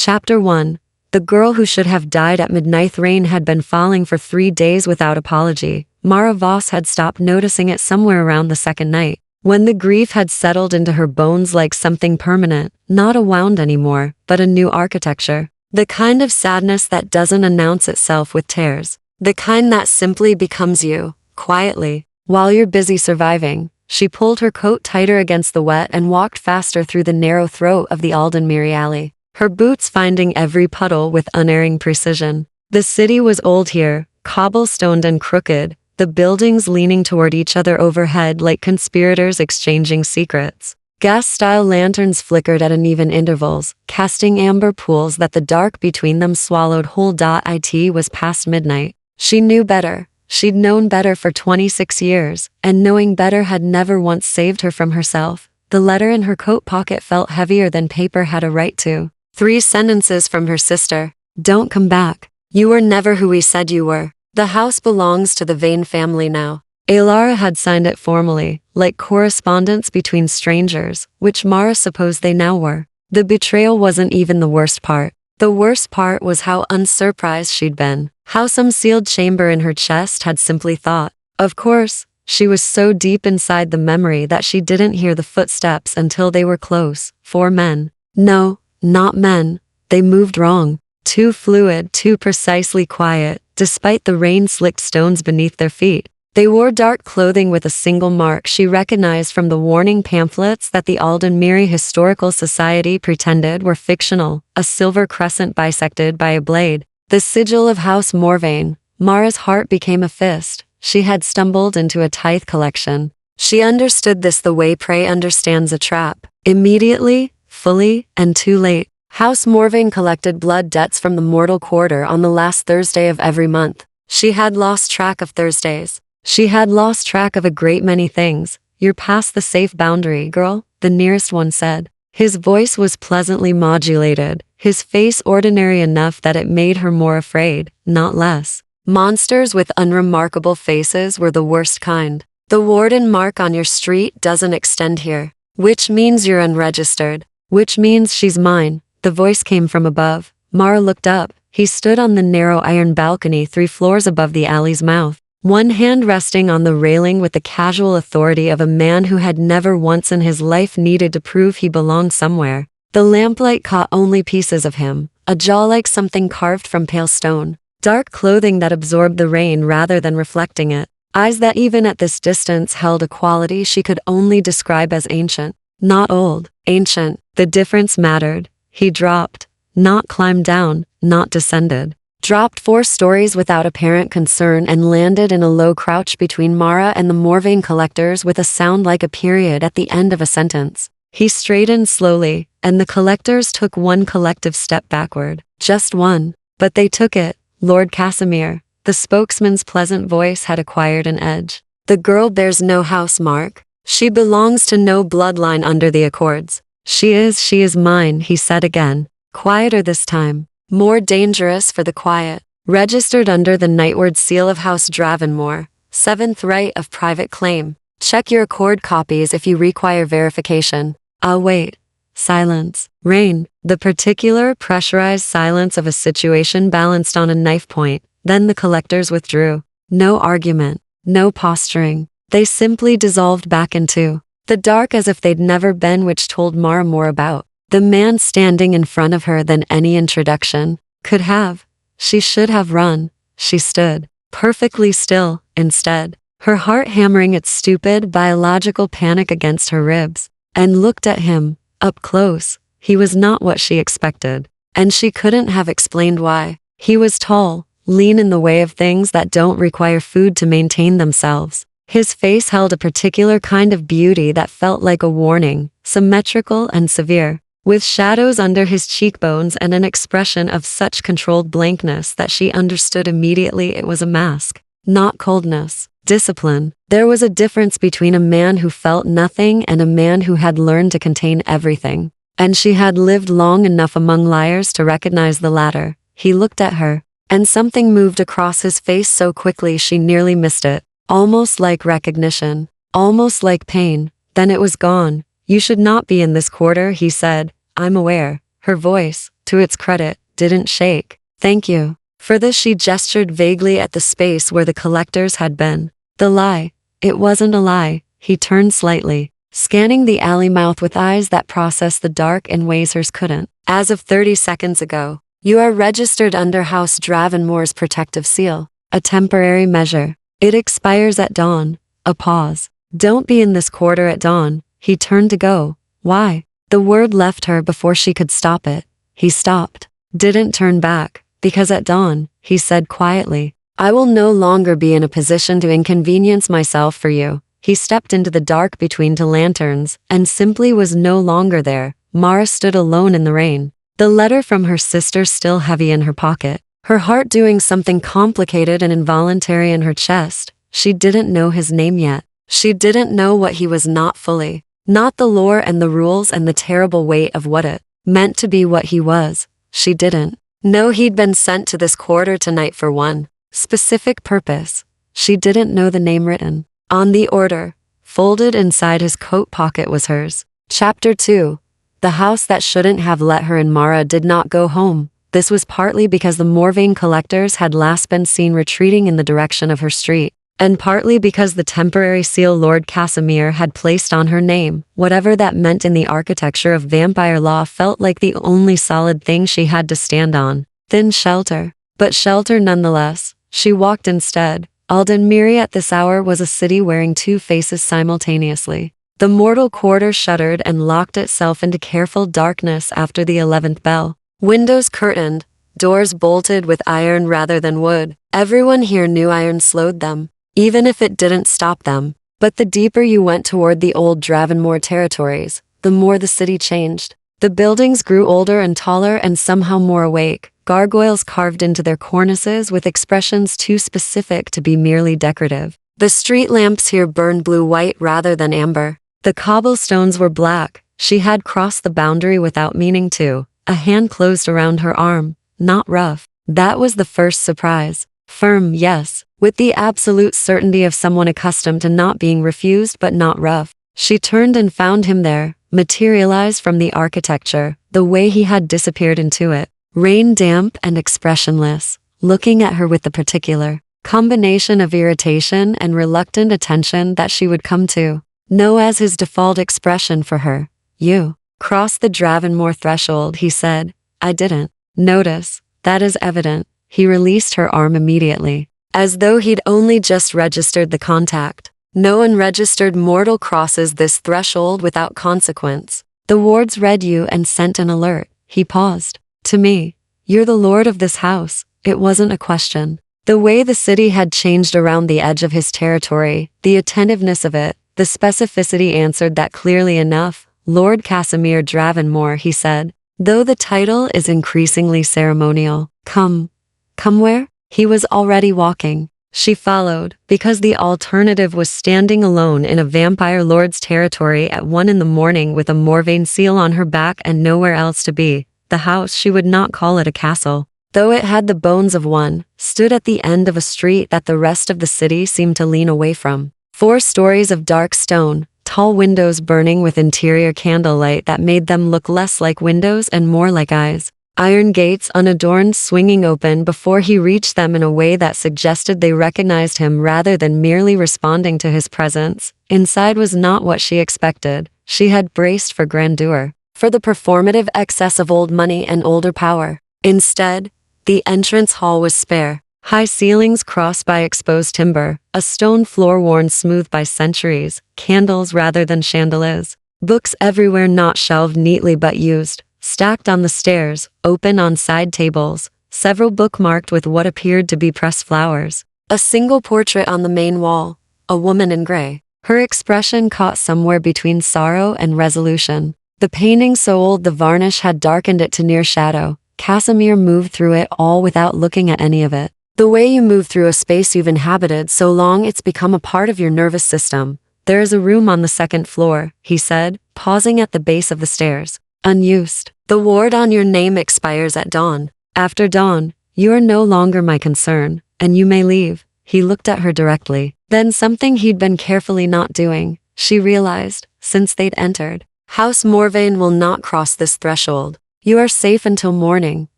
Chapter 1. The girl who should have died at midnight. Rain had been falling for 3 days without apology. Mara Voss had stopped noticing it somewhere around the second night, when the grief had settled into her bones like something permanent, not a wound anymore, but a new architecture. The kind of sadness that doesn't announce itself with tears. The kind that simply becomes you, quietly, while you're busy surviving. She pulled her coat tighter against the wet and walked faster through the narrow throat of the Aldenmere alley, her boots finding every puddle with unerring precision. The city was old here, cobblestoned and crooked, the buildings leaning toward each other overhead like conspirators exchanging secrets. Gas-style lanterns flickered at uneven intervals, casting amber pools that the dark between them swallowed whole. It was past midnight. She knew better. She'd known better for 26 years, and knowing better had never once saved her from herself. The letter in her coat pocket felt heavier than paper had a right to. 3 sentences from her sister. Don't come back. You were never who we said you were. The house belongs to the Vane family now. Alara had signed it formally, like correspondence between strangers, which Mara supposed they now were. The betrayal wasn't even the worst part. The worst part was how unsurprised she'd been, how some sealed chamber in her chest had simply thought. Of course, she was so deep inside the memory that she didn't hear the footsteps until they were close. 4 men. No, not men. They moved wrong. Too fluid, too precisely quiet, despite the rain-slicked stones beneath their feet. They wore dark clothing with a single mark she recognized from the warning pamphlets that the Aldenmere Historical Society pretended were fictional, a silver crescent bisected by a blade. The sigil of House Morvane. Mara's heart became a fist. She had stumbled into a tithe collection. She understood this the way prey understands a trap. Immediately, fully, and too late. House Morvane collected blood debts from the mortal quarter on the last Thursday of every month. She had lost track of Thursdays. She had lost track of a great many things. You're past the safe boundary, girl, the nearest one said. His voice was pleasantly modulated, his face ordinary enough that it made her more afraid, not less. Monsters with unremarkable faces were the worst kind. The warden mark on your street doesn't extend here, which means you're unregistered, which means she's mine. The voice came from above. Mara looked up. He stood on the narrow iron balcony 3 floors above the alley's mouth, one hand resting on the railing with the casual authority of a man who had never once in his life needed to prove he belonged somewhere. The lamplight caught only pieces of him, a jaw like something carved from pale stone, dark clothing that absorbed the rain rather than reflecting it, eyes that even at this distance held a quality she could only describe as ancient. Not old, ancient. The difference mattered. He dropped, not climbed down, not descended. Dropped 4 stories without apparent concern and landed in a low crouch between Mara and the Morvane collectors with a sound like a period at the end of a sentence. He straightened slowly, and the collectors took one collective step backward. Just one. But they took it. Lord Casimir. The spokesman's pleasant voice had acquired an edge. The girl bears no house mark. She belongs to no bloodline under the Accords. She is mine, he said again. Quieter this time. More dangerous for the quiet. Registered under the Knightward seal of House Dravenmore. 7th right of private claim. Check your Accord copies if you require verification. I'll wait. Silence. Rain. The particular pressurized silence of a situation balanced on a knife point. Then the collectors withdrew. No argument. No posturing. They simply dissolved back into the dark as if they'd never been, which told Mara more about the man standing in front of her than any introduction could have. She should have run. She stood, perfectly still, instead, her heart hammering its stupid biological panic against her ribs, and looked at him, up close. He was not what she expected, and she couldn't have explained why. He was tall, lean in the way of things that don't require food to maintain themselves. His face held a particular kind of beauty that felt like a warning, symmetrical and severe, with shadows under his cheekbones and an expression of such controlled blankness that she understood immediately it was a mask, not coldness, discipline. There was a difference between a man who felt nothing and a man who had learned to contain everything, and she had lived long enough among liars to recognize the latter. He looked at her, and something moved across his face so quickly she nearly missed it. Almost like recognition, almost like pain. Then it was gone. You should not be in this quarter, he said. I'm aware. Her voice, to its credit, didn't shake. Thank you. For this she gestured vaguely at the space where the collectors had been. The lie. It wasn't a lie. He turned slightly, scanning the alley mouth with eyes that processed the dark in ways hers couldn't. As of 30 seconds ago, you are registered under House Dravenmore's protective seal. A temporary measure. It expires at dawn. A pause. Don't be in this quarter at dawn. He turned to go. Why? The word left her before she could stop it. He stopped. Didn't turn back. Because at dawn, he said quietly, I will no longer be in a position to inconvenience myself for you. He stepped into the dark between two lanterns, and simply was no longer there. Mara stood alone in the rain, the letter from her sister still heavy in her pocket, her heart doing something complicated and involuntary in her chest. She didn't know his name yet. She didn't know what he was not fully. Not the lore and the rules and the terrible weight of what it meant to be what he was. She didn't know he'd been sent to this quarter tonight for one specific purpose. She didn't know the name written on the order. Folded inside his coat pocket was hers. Chapter 2. The house that shouldn't have let her in. Mara did not go home. This was partly because the Morvain collectors had last been seen retreating in the direction of her street, and partly because the temporary seal Lord Casimir had placed on her name, whatever that meant in the architecture of vampire law, felt like the only solid thing she had to stand on. Thin shelter. But shelter nonetheless. She walked instead. Aldenmiri at this hour was a city wearing two faces simultaneously. The mortal quarter shuddered and locked itself into careful darkness after the 11th bell. Windows curtained, doors bolted with iron rather than wood. Everyone here knew iron slowed them, even if it didn't stop them. But the deeper you went toward the old Dravenmore territories, the more the city changed. The buildings grew older and taller and somehow more awake, gargoyles carved into their cornices with expressions too specific to be merely decorative. The street lamps here burned blue-white rather than amber. The cobblestones were black. She had crossed the boundary without meaning to. A hand closed around her arm, not rough. That was the first surprise. Firm, yes, with the absolute certainty of someone accustomed to not being refused but not rough. She turned and found him there, materialized from the architecture, the way he had disappeared into it. Rain damp and expressionless, looking at her with the particular combination of irritation and reluctant attention that she would come to know as his default expression for her. You crossed the Dravenmore threshold, he said. I didn't notice. That is evident. He released her arm immediately, as though he'd only just registered the contact. No unregistered mortal crosses this threshold without consequence. The wards read you and sent an alert. He paused. To me, you're the lord of this house. It wasn't a question. The way the city had changed around the edge of his territory, the attentiveness of it, the specificity answered that clearly enough. Lord Casimir Dravenmore, he said, though the title is increasingly ceremonial. Come where? He was already walking. She followed, because the alternative was standing alone in a vampire lord's territory at 1 a.m. with a Morvain seal on her back and nowhere else to be. The house, she would not call it a castle, though it had the bones of one, stood at the end of a street that the rest of the city seemed to lean away from. 4 stories of dark stone, tall windows burning with interior candlelight that made them look less like windows and more like eyes. Iron gates unadorned swinging open before he reached them in a way that suggested they recognized him rather than merely responding to his presence. Inside was not what she expected. She had braced for grandeur, for the performative excess of old money and older power. Instead, the entrance hall was spare. High ceilings crossed by exposed timber, a stone floor worn smooth by centuries, candles rather than chandeliers, books everywhere not shelved neatly but used, stacked on the stairs, open on side tables, several bookmarked with what appeared to be pressed flowers. A single portrait on the main wall, a woman in gray. Her expression caught somewhere between sorrow and resolution. The painting so old the varnish had darkened it to near shadow. Casimir moved through it all without looking at any of it. The way you move through a space you've inhabited so long it's become a part of your nervous system. There is a room on the 2nd floor, he said, pausing at the base of the stairs. Unused. The ward on your name expires at dawn. After dawn, you are no longer my concern, and you may leave. He looked at her directly. Then something he'd been carefully not doing, she realized, since they'd entered. House Morvain will not cross this threshold. You are safe until morning.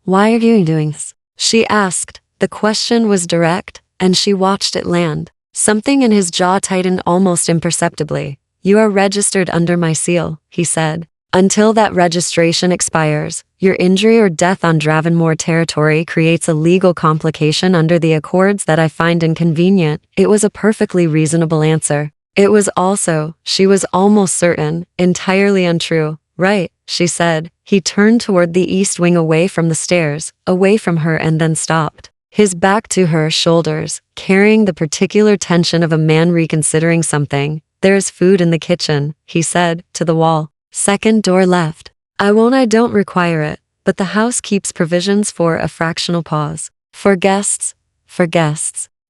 Why are you doing this? She asked. The question was direct, and she watched it land. Something in his jaw tightened almost imperceptibly. You are registered under my seal, he said. Until that registration expires, your injury or death on Dravenmore territory creates a legal complication under the accords that I find inconvenient. It was a perfectly reasonable answer. It was also, she was almost certain, entirely untrue. Right, she said. He turned toward the east wing away from the stairs, away from her, and then stopped. His back to her shoulders, carrying the particular tension of a man reconsidering something. There's food in the kitchen, he said, to the wall. Second door left. I don't require it, but the house keeps provisions for a fractional pause. For guests.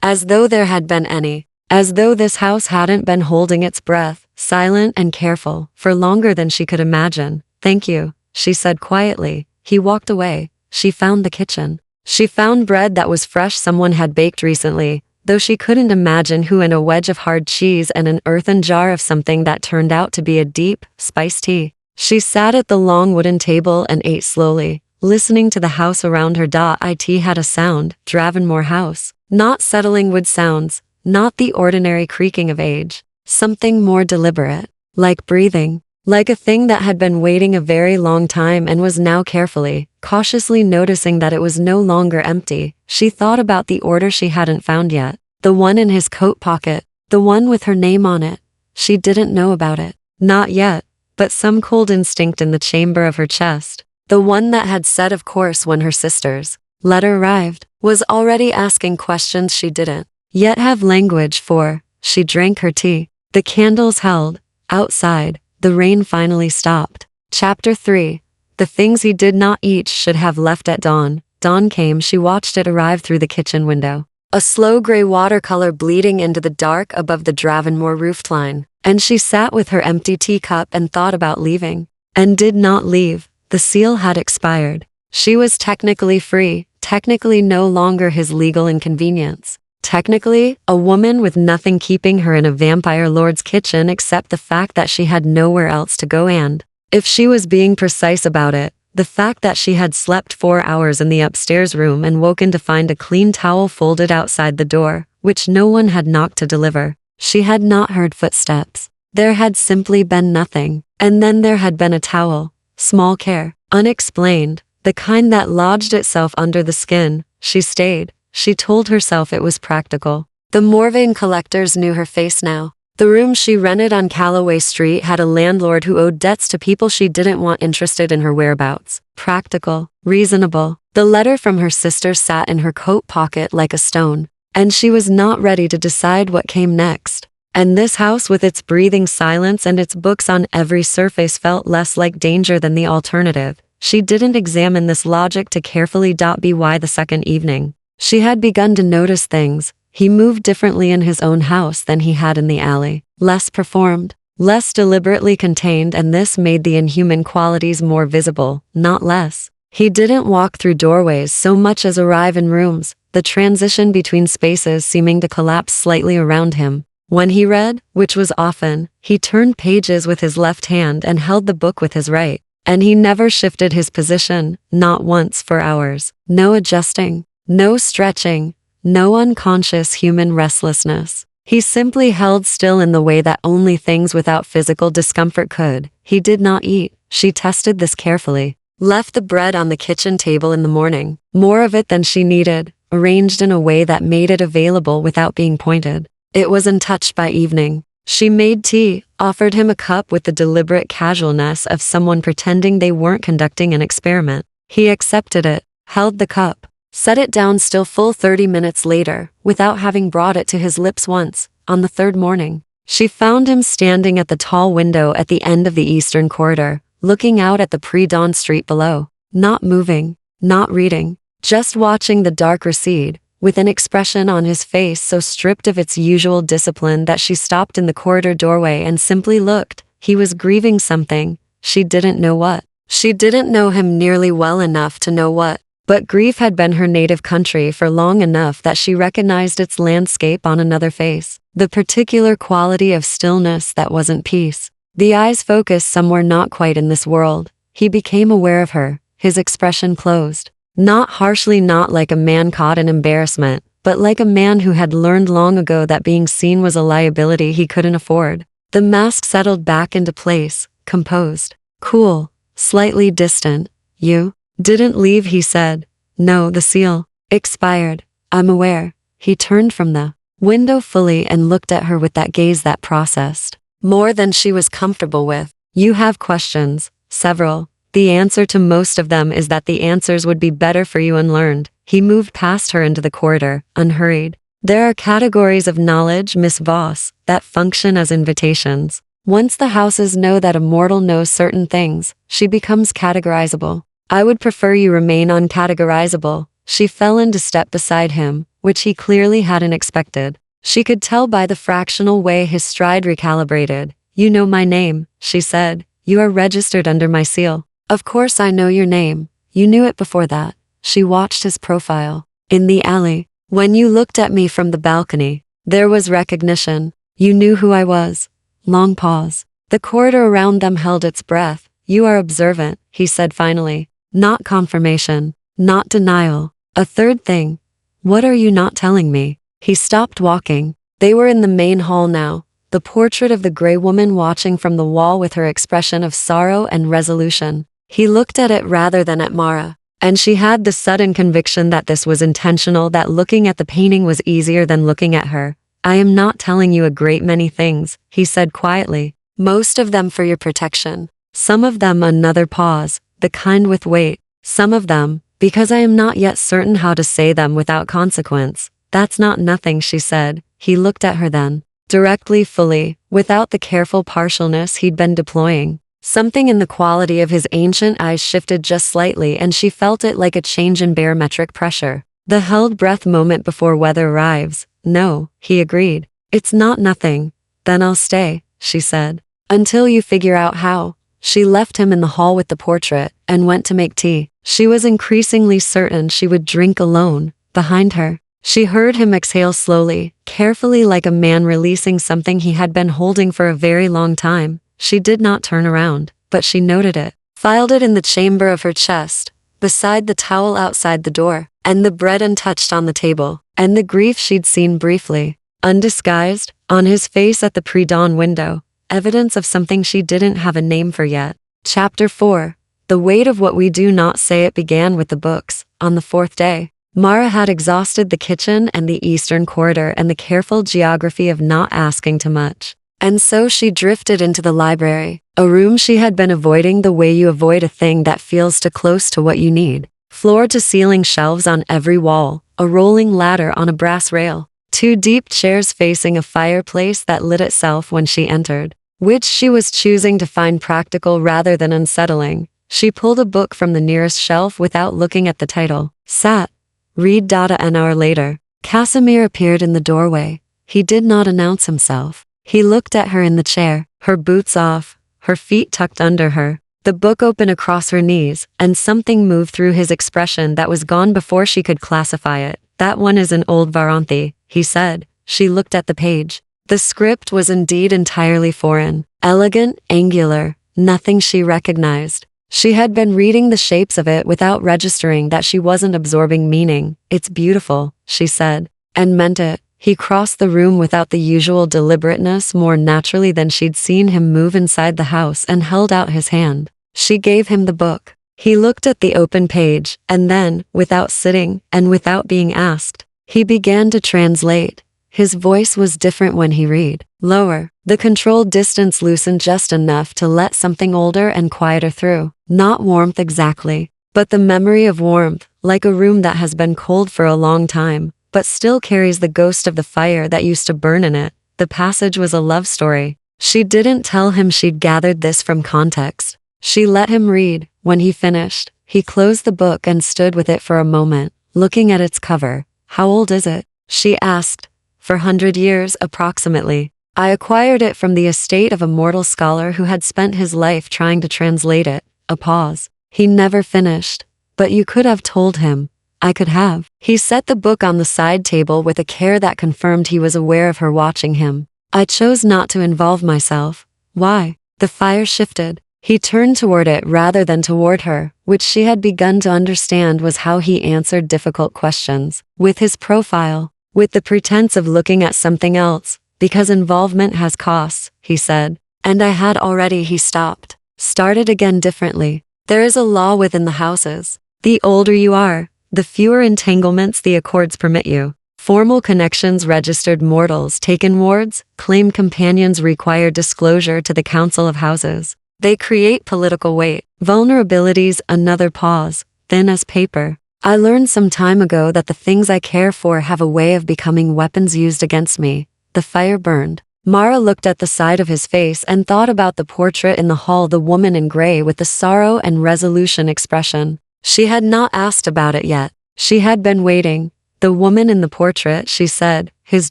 As though there had been any. As though this house hadn't been holding its breath, silent and careful, for longer than she could imagine. Thank you, she said quietly. He walked away. She found the kitchen. She found bread that was fresh, someone had baked recently, though she couldn't imagine who, and a wedge of hard cheese and an earthen jar of something that turned out to be a deep, spiced tea. She sat at the long wooden table and ate slowly, listening to the house around her. It had a sound, Dravenmore House. Not settling wood sounds, not the ordinary creaking of age. Something more deliberate, like breathing. Like a thing that had been waiting a very long time and was now carefully, cautiously noticing that it was no longer empty. She thought about the order she hadn't found yet. The one in his coat pocket. The one with her name on it. She didn't know about it. Not yet, but some cold instinct in the chamber of her chest. The one that had said of course when her sister's letter arrived, was already asking questions she didn't yet have language for. She drank her tea. The candles held. Outside, the rain finally stopped. Chapter 3. The things he did not eat should have left at dawn. Dawn came. She watched it arrive through the kitchen window. A slow gray watercolor bleeding into the dark above the Dravenmore roofline. And she sat with her empty teacup and thought about leaving. And did not leave. The seal had expired. She was technically free, technically no longer his legal inconvenience. Technically, a woman with nothing keeping her in a vampire lord's kitchen except the fact that she had nowhere else to go, and, if she was being precise about it, the fact that she had slept 4 hours in the upstairs room and woken to find a clean towel folded outside the door, which no one had knocked to deliver. She had not heard footsteps. There had simply been nothing. And then there had been a towel. Small care. Unexplained. The kind that lodged itself under the skin. She stayed. She told herself it was practical. The Morvain collectors knew her face now. The room she rented on Calloway Street had a landlord who owed debts to people she didn't want interested in her whereabouts. Practical. Reasonable. The letter from her sister sat in her coat pocket like a stone. And she was not ready to decide what came next. And this house with its breathing silence and its books on every surface felt less like danger than the alternative. She didn't examine this logic to carefully. By the second evening, she had begun to notice things. He moved differently in his own house than he had in the alley. Less performed, less deliberately contained, and this made the inhuman qualities more visible, not less. He didn't walk through doorways so much as arrive in rooms, the transition between spaces seeming to collapse slightly around him. When he read, which was often, he turned pages with his left hand and held the book with his right. And he never shifted his position, not once for hours. No adjusting. No stretching, no unconscious human restlessness. He simply held still in the way that only things without physical discomfort could. He did not eat. She tested this carefully. Left the bread on the kitchen table in the morning, more of it than she needed, arranged in a way that made it available without being pointed. It was untouched by evening. She made tea, offered him a cup with the deliberate casualness of someone pretending they weren't conducting an experiment. He accepted it, held the cup. Set it down still. Full 30 minutes later, without having brought it to his lips once, on the third morning, she found him standing at the tall window at the end of the eastern corridor, looking out at the pre-dawn street below. Not moving, not reading, just watching the dark recede, with an expression on his face so stripped of its usual discipline that she stopped in the corridor doorway and simply looked. He was grieving something. She didn't know what. She didn't know him nearly well enough to know what. But grief had been her native country for long enough that she recognized its landscape on another face. The particular quality of stillness that wasn't peace. The eyes focused somewhere not quite in this world. He became aware of her, his expression closed. Not harshly, not like a man caught in embarrassment, but like a man who had learned long ago that being seen was a liability he couldn't afford. The mask settled back into place, composed. Cool, slightly distant. You didn't leave, he said. No, the seal expired. I'm aware. He turned from the window fully and looked at her with that gaze that processed more than she was comfortable with. You have questions, several. The answer to most of them is that the answers would be better for you unlearned. He moved past her into the corridor, unhurried. There are categories of knowledge, Miss Voss, that function as invitations. Once the houses know that Immortal knows certain things, she becomes categorizable. I would prefer you remain uncategorizable. She fell into step beside him, which he clearly hadn't expected. She could tell by the fractional way his stride recalibrated. You know my name, she said. You are registered under my seal. Of course I know your name. You knew it before that. She watched his profile. In the alley. When you looked at me from the balcony, there was recognition. You knew who I was. Long pause. The corridor around them held its breath. You are observant, he said finally. Not confirmation. Not denial. A third thing. What are you not telling me? He stopped walking. They were in the main hall now. The portrait of the gray woman watching from the wall with her expression of sorrow and resolution. He looked at it rather than at Mara, and she had the sudden conviction that this was intentional, that looking at the painting was easier than looking at her. I am not telling you a great many things, he said quietly. Most of them for your protection. Some of them, another pause, the kind with weight. Some of them, because I am not yet certain how to say them without consequence. That's not nothing, she said. He looked at her then. Directly, fully, without the careful partialness he'd been deploying. Something in the quality of his ancient eyes shifted just slightly, and she felt it like a change in barometric pressure. The held breath moment before weather arrives. No, he agreed. It's not nothing. Then I'll stay, she said. Until you figure out how. She left him in the hall with the portrait, and went to make tea. She was increasingly certain she would drink alone. Behind her, she heard him exhale slowly, carefully, like a man releasing something he had been holding for a very long time. She did not turn around, but she noted it, filed it in the chamber of her chest, beside the towel outside the door, and the bread untouched on the table, and the grief she'd seen briefly, undisguised, on his face at the pre-dawn window, evidence of something she didn't have a name for yet. Chapter 4. The weight of what we do not say. It began with the books. On the fourth day, Mara had exhausted the kitchen and the eastern corridor and the careful geography of not asking too much. And so she drifted into the library, a room she had been avoiding the way you avoid a thing that feels too close to what you need. Floor-to-ceiling shelves on every wall, a rolling ladder on a brass rail, 2 deep chairs facing a fireplace that lit itself when she entered, which she was choosing to find practical rather than unsettling. She pulled a book from the nearest shelf without looking at the title. Sat. Read. An hour later, Casimir appeared in the doorway. He did not announce himself. He looked at her in the chair, her boots off, her feet tucked under her, the book open across her knees, and something moved through his expression that was gone before she could classify it. That one is an old Varanthi, he said. She looked at the page. The script was indeed entirely foreign, elegant, angular, nothing she recognized. She had been reading the shapes of it without registering that she wasn't absorbing meaning. It's beautiful, she said, and meant it. He crossed the room without the usual deliberateness, more naturally than she'd seen him move inside the house, and held out his hand. She gave him the book. He looked at the open page, and then, without sitting, and without being asked, he began to translate. His voice was different when he read. Lower. The controlled distance loosened just enough to let something older and quieter through. Not warmth exactly, but the memory of warmth, like a room that has been cold for a long time, but still carries the ghost of the fire that used to burn in it. The passage was a love story. She didn't tell him she'd gathered this from context. She let him read. When he finished, he closed the book and stood with it for a moment, looking at its cover. How old is it? She asked. For 100 years, approximately. I acquired it from the estate of a mortal scholar who had spent his life trying to translate it. A pause. He never finished. But you could have told him. I could have. He set the book on the side table with a care that confirmed he was aware of her watching him. I chose not to involve myself. Why? The fire shifted. He turned toward it rather than toward her, which she had begun to understand was how he answered difficult questions. With his profile, with the pretense of looking at something else, because involvement has costs, he said. And I had already. He stopped. Started again differently. There is a law within the houses. The older you are, the fewer entanglements the accords permit you. Formal connections registered mortals taken wards, claim companions require disclosure to the Council of Houses. They create political weight. Vulnerabilities. Another pause, thin as paper. I learned some time ago that the things I care for have a way of becoming weapons used against me. The fire burned. Mara looked at the side of his face and thought about the portrait in the hall, the woman in gray with the sorrow and resolution expression. She had not asked about it yet. She had been waiting. The woman in the portrait, she said. His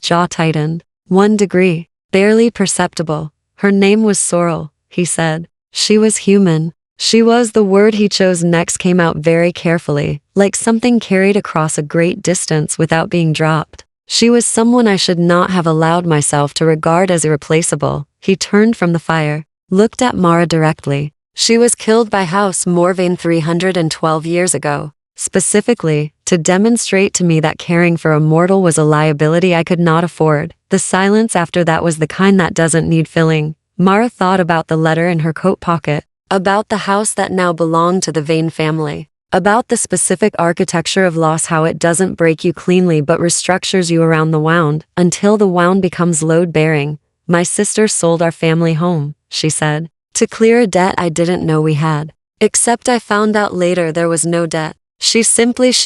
jaw tightened. 1 degree. Barely perceptible. Her name was Sorrel, he said. She was human. She was. The word he chose next came out very carefully, like something carried across a great distance without being dropped. She was someone I should not have allowed myself to regard as irreplaceable. He turned from the fire, looked at Mara directly. She was killed by House Morvain 312 years ago, specifically, to demonstrate to me that caring for a mortal was a liability I could not afford. The silence after that was the kind that doesn't need filling. Mara thought about the letter in her coat pocket, about the house that now belonged to the Vane family, about the specific architecture of loss, how it doesn't break you cleanly but restructures you around the wound, until the wound becomes load-bearing. My sister sold our family home, she said, to clear a debt I didn't know we had. Except I found out later there was no debt. She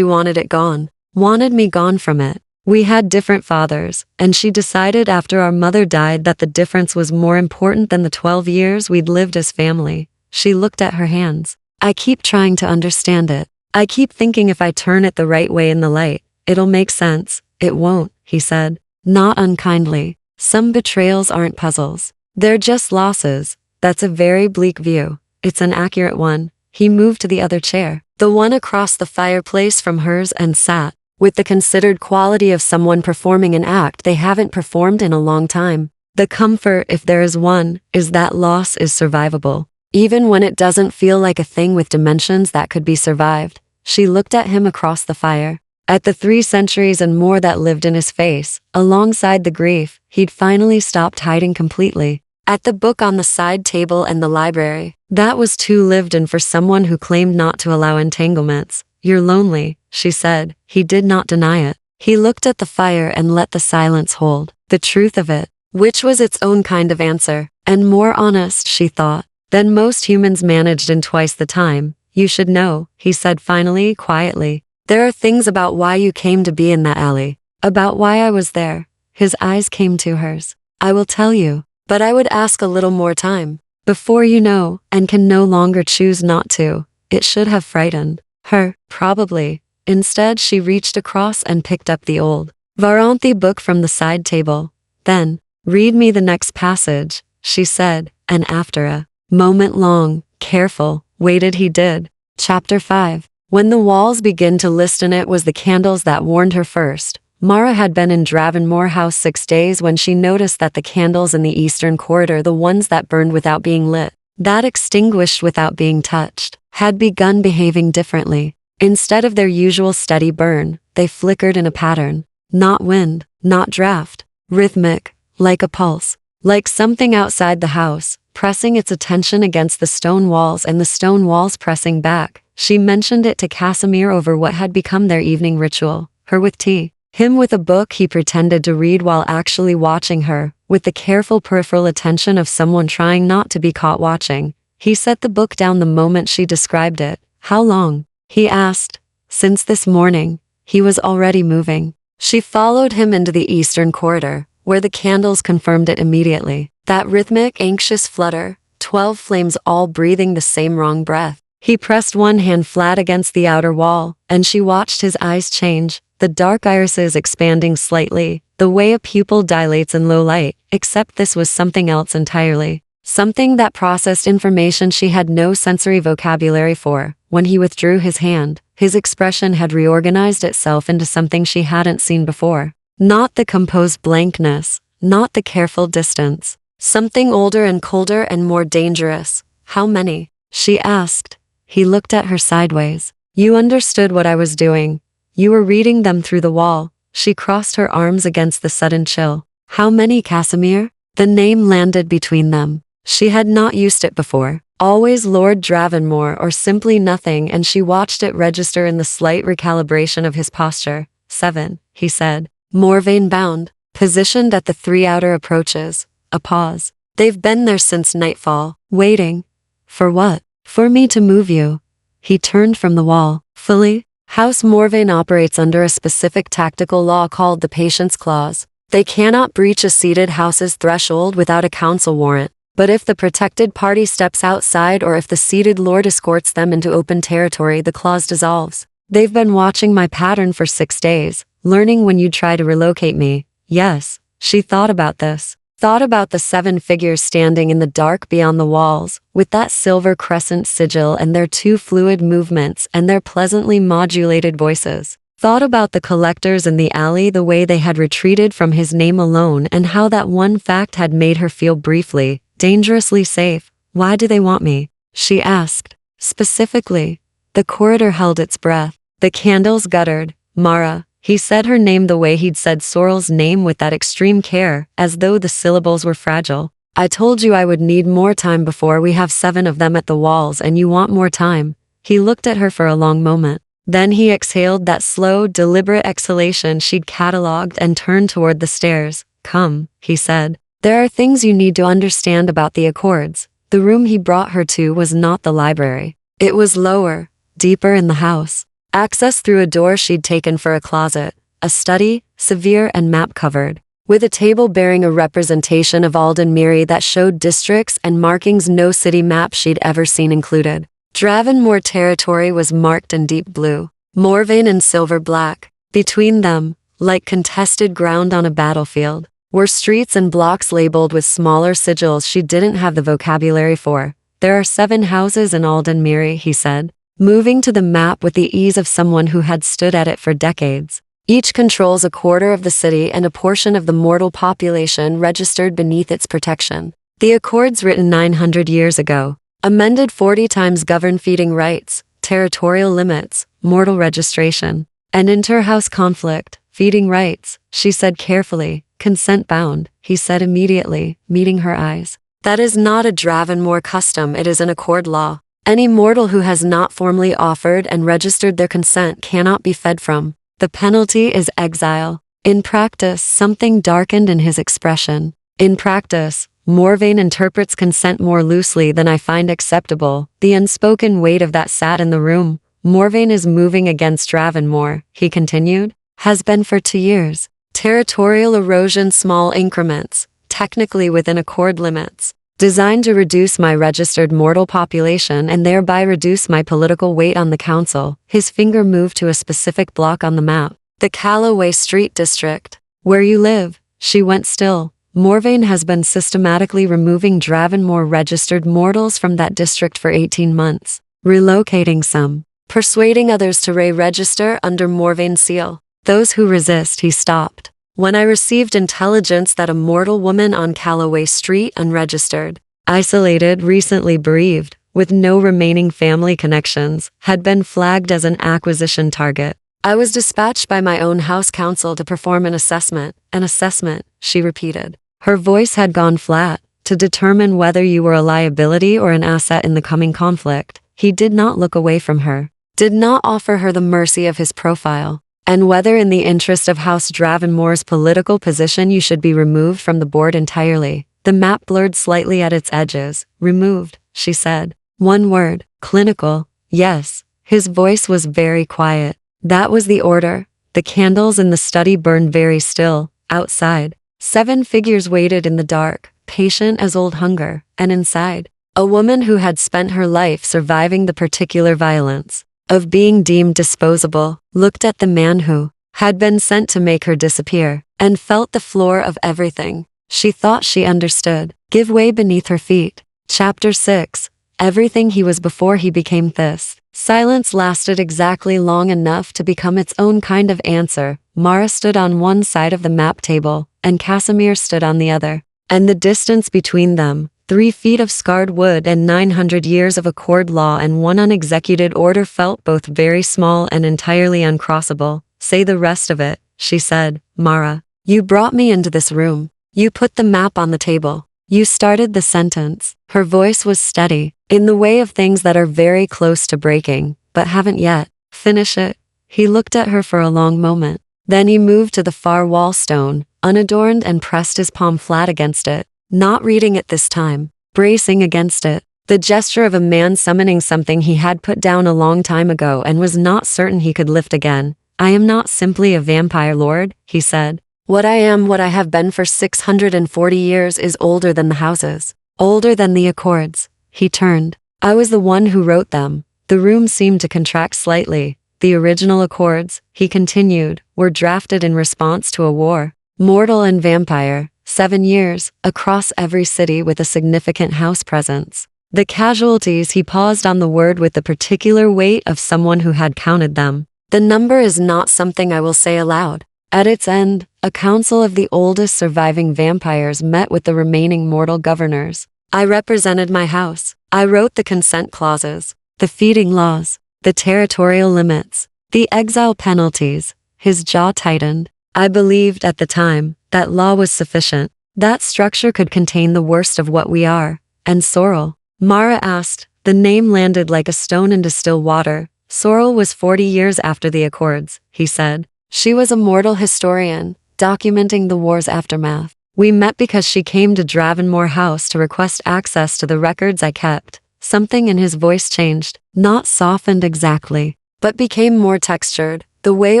wanted it gone. Wanted me gone from it. We had different fathers, and she decided after our mother died that the difference was more important than the 12 years we'd lived as family. She looked at her hands. I keep trying to understand it. I keep thinking if I turn it the right way in the light, it'll make sense. It won't, he said, not unkindly. Some betrayals aren't puzzles. They're just losses. That's a very bleak view. It's an accurate one. He moved to the other chair, the one across the fireplace from hers, and sat, with the considered quality of someone performing an act they haven't performed in a long time. The comfort, if there is one, is that loss is survivable. Even when it doesn't feel like a thing with dimensions that could be survived. She looked at him across the fire, at the 3 centuries and more that lived in his face, alongside the grief he'd finally stopped hiding completely, at the book on the side table and the library. That was too lived in for someone who claimed not to allow entanglements. You're lonely, she said. He did not deny it. He looked at the fire and let the silence hold the truth of it, which was its own kind of answer, and more honest, she thought, than most humans managed in twice the time. You should know, he said finally, quietly. There are things about why you came to be in that alley, about why I was there. His eyes came to hers. I will tell you, but I would ask a little more time. Before you know, and can no longer choose not to. It should have frightened her, probably. Instead, she reached across and picked up the old Varanthi book from the side table. Then, read me the next passage, she said, and after a moment long, careful, waited he did. Chapter 5. When the walls began to listen, it was the candles that warned her first. Mara had been in Dravenmore House 6 days when she noticed that the candles in the eastern corridor, the ones that burned without being lit, that extinguished without being touched, had begun behaving differently. Instead of their usual steady burn, they flickered in a pattern. Not wind, not draft. Rhythmic, like a pulse. Like something outside the house, pressing its attention against the stone walls and the stone walls pressing back. She mentioned it to Casimir over what had become their evening ritual. Her with tea. Him with a book he pretended to read while actually watching her, with the careful peripheral attention of someone trying not to be caught watching. He set the book down the moment she described it. How long? He asked. Since this morning. He was already moving. She followed him into the eastern corridor, where the candles confirmed it immediately. That rhythmic, anxious flutter, 12 flames all breathing the same wrong breath. He pressed one hand flat against the outer wall, and she watched his eyes change, the dark irises expanding slightly, the way a pupil dilates in low light, except this was something else entirely. Something that processed information she had no sensory vocabulary for. When he withdrew his hand, his expression had reorganized itself into something she hadn't seen before. Not the composed blankness, not the careful distance. Something older and colder and more dangerous. How many? She asked. He looked at her sideways. You understood what I was doing. You were reading them through the wall. She crossed her arms against the sudden chill. How many, Casimir? The name landed between them. She had not used it before. Always Lord Dravenmore or simply nothing, and she watched it register in the slight recalibration of his posture. 7, he said. Morvain bound, positioned at the 3 outer approaches. A pause. They've been there since nightfall, waiting. For what? For me to move you. He turned from the wall. Fully? House Morvain operates under a specific tactical law called the Patience Clause. They cannot breach a seated house's threshold without a council warrant. But if the protected party steps outside or if the seated lord escorts them into open territory, the clause dissolves. They've been watching my pattern for 6 days, learning when you'd try to relocate me. Yes, she thought about this. Thought about the 7 figures standing in the dark beyond the walls, with that silver crescent sigil and their 2 fluid movements and their pleasantly modulated voices. Thought about the collectors in the alley, the way they had retreated from his name alone, and how that one fact had made her feel briefly, dangerously safe. Why do they want me? She asked. Specifically. The corridor held its breath. The candles guttered. Mara. He said her name the way he'd said Sorrel's name, with that extreme care, as though the syllables were fragile. I told you I would need more time before we have 7 of them at the walls, and you want more time. He looked at her for a long moment. Then he exhaled that slow, deliberate exhalation she'd catalogued and turned toward the stairs. Come, he said. There are things you need to understand about the Accords. The room he brought her to was not the library. It was lower, deeper in the house. Access through a door she'd taken for a closet, a study, severe and map-covered, with a table bearing a representation of Alden Miri that showed districts and markings no city map she'd ever seen included. Dravenmore territory was marked in deep blue, Morvain in silver black. Between them, like contested ground on a battlefield, were streets and blocks labeled with smaller sigils she didn't have the vocabulary for. There are 7 houses in Alden Miri, he said, moving to the map with the ease of someone who had stood at it for decades. Each controls a quarter of the city and a portion of the mortal population registered beneath its protection. The Accords, written 900 years ago, amended 40 times, govern feeding rights, territorial limits, mortal registration, and inter-house conflict. Feeding rights, she said carefully. Consent bound, he said immediately, meeting her eyes. That is not a Dravenmore custom, it is an Accord law. Any mortal who has not formally offered and registered their consent cannot be fed from. The penalty is exile. In practice, something darkened in his expression. In practice, Morvain interprets consent more loosely than I find acceptable. The unspoken weight of that sat in the room. Morvain is moving against Dravenmore, he continued. Has been for 2 years. Territorial erosion, small increments, technically within Accord limits, designed to reduce my registered mortal population and thereby reduce my political weight on the council. His finger moved to a specific block on the map. The Calloway Street district. Where you live. She went still. Morvain has been systematically removing Dravenmore registered mortals from that district for 18 months, relocating some, persuading others to re-register under Morvain's seal. Those who resist, he stopped. When I received intelligence that a mortal woman on Calloway Street, unregistered, isolated, recently bereaved, with no remaining family connections, had been flagged as an acquisition target, I was dispatched by my own house council to perform an assessment, she repeated. Her voice had gone flat, to determine whether you were a liability or an asset in the coming conflict. He did not look away from her, did not offer her the mercy of his profile. And whether in the interest of House Dravenmore's political position you should be removed from the board entirely. The map blurred slightly at its edges. Removed, she said. One word, clinical. Yes. His voice was very quiet. That was the order. The candles in the study burned very still. Outside, 7 figures waited in the dark, patient as old hunger, and inside, a woman who had spent her life surviving the particular violence of being deemed disposable, looked at the man who had been sent to make her disappear, and felt the floor of everything she thought she understood give way beneath her feet. Chapter 6. Everything he was before he became this. Silence lasted exactly long enough to become its own kind of answer. Mara stood on one side of the map table, and Casimir stood on the other, and the distance between them, 3 feet of scarred wood and 900 years of accord law and one unexecuted order felt both very small and entirely uncrossable. Say the rest of it, she said. Mara, you brought me into this room. You put the map on the table. You started the sentence. Her voice was steady, in the way of things that are very close to breaking, but haven't yet. Finish it. He looked at her for a long moment. Then he moved to the far wall stone, unadorned, and pressed his palm flat against it, not reading it this time, bracing against it. The gesture of a man summoning something he had put down a long time ago and was not certain he could lift again. I am not simply a vampire lord, he said. What I am, what I have been for 640 years, is older than the houses, older than the accords. He turned. I was the one who wrote them. The room seemed to contract slightly. The original accords, he continued, were drafted in response to a war. Mortal and vampire, 7 years, across every city with a significant house presence. The casualties, he paused on the word with the particular weight of someone who had counted them. The number is not something I will say aloud. At its end, a council of the oldest surviving vampires met with the remaining mortal governors. I represented my house. I wrote the consent clauses, the feeding laws, the territorial limits, the exile penalties. His jaw tightened. I believed at the time that law was sufficient. That structure could contain the worst of what we are. And Sorrel? Mara asked. The name landed like a stone into still water. Sorrel was 40 years after the accords, he said. She was a mortal historian, documenting the war's aftermath. We met because she came to Dravenmore House to request access to the records I kept. Something in his voice changed, not softened exactly, but became more textured, the way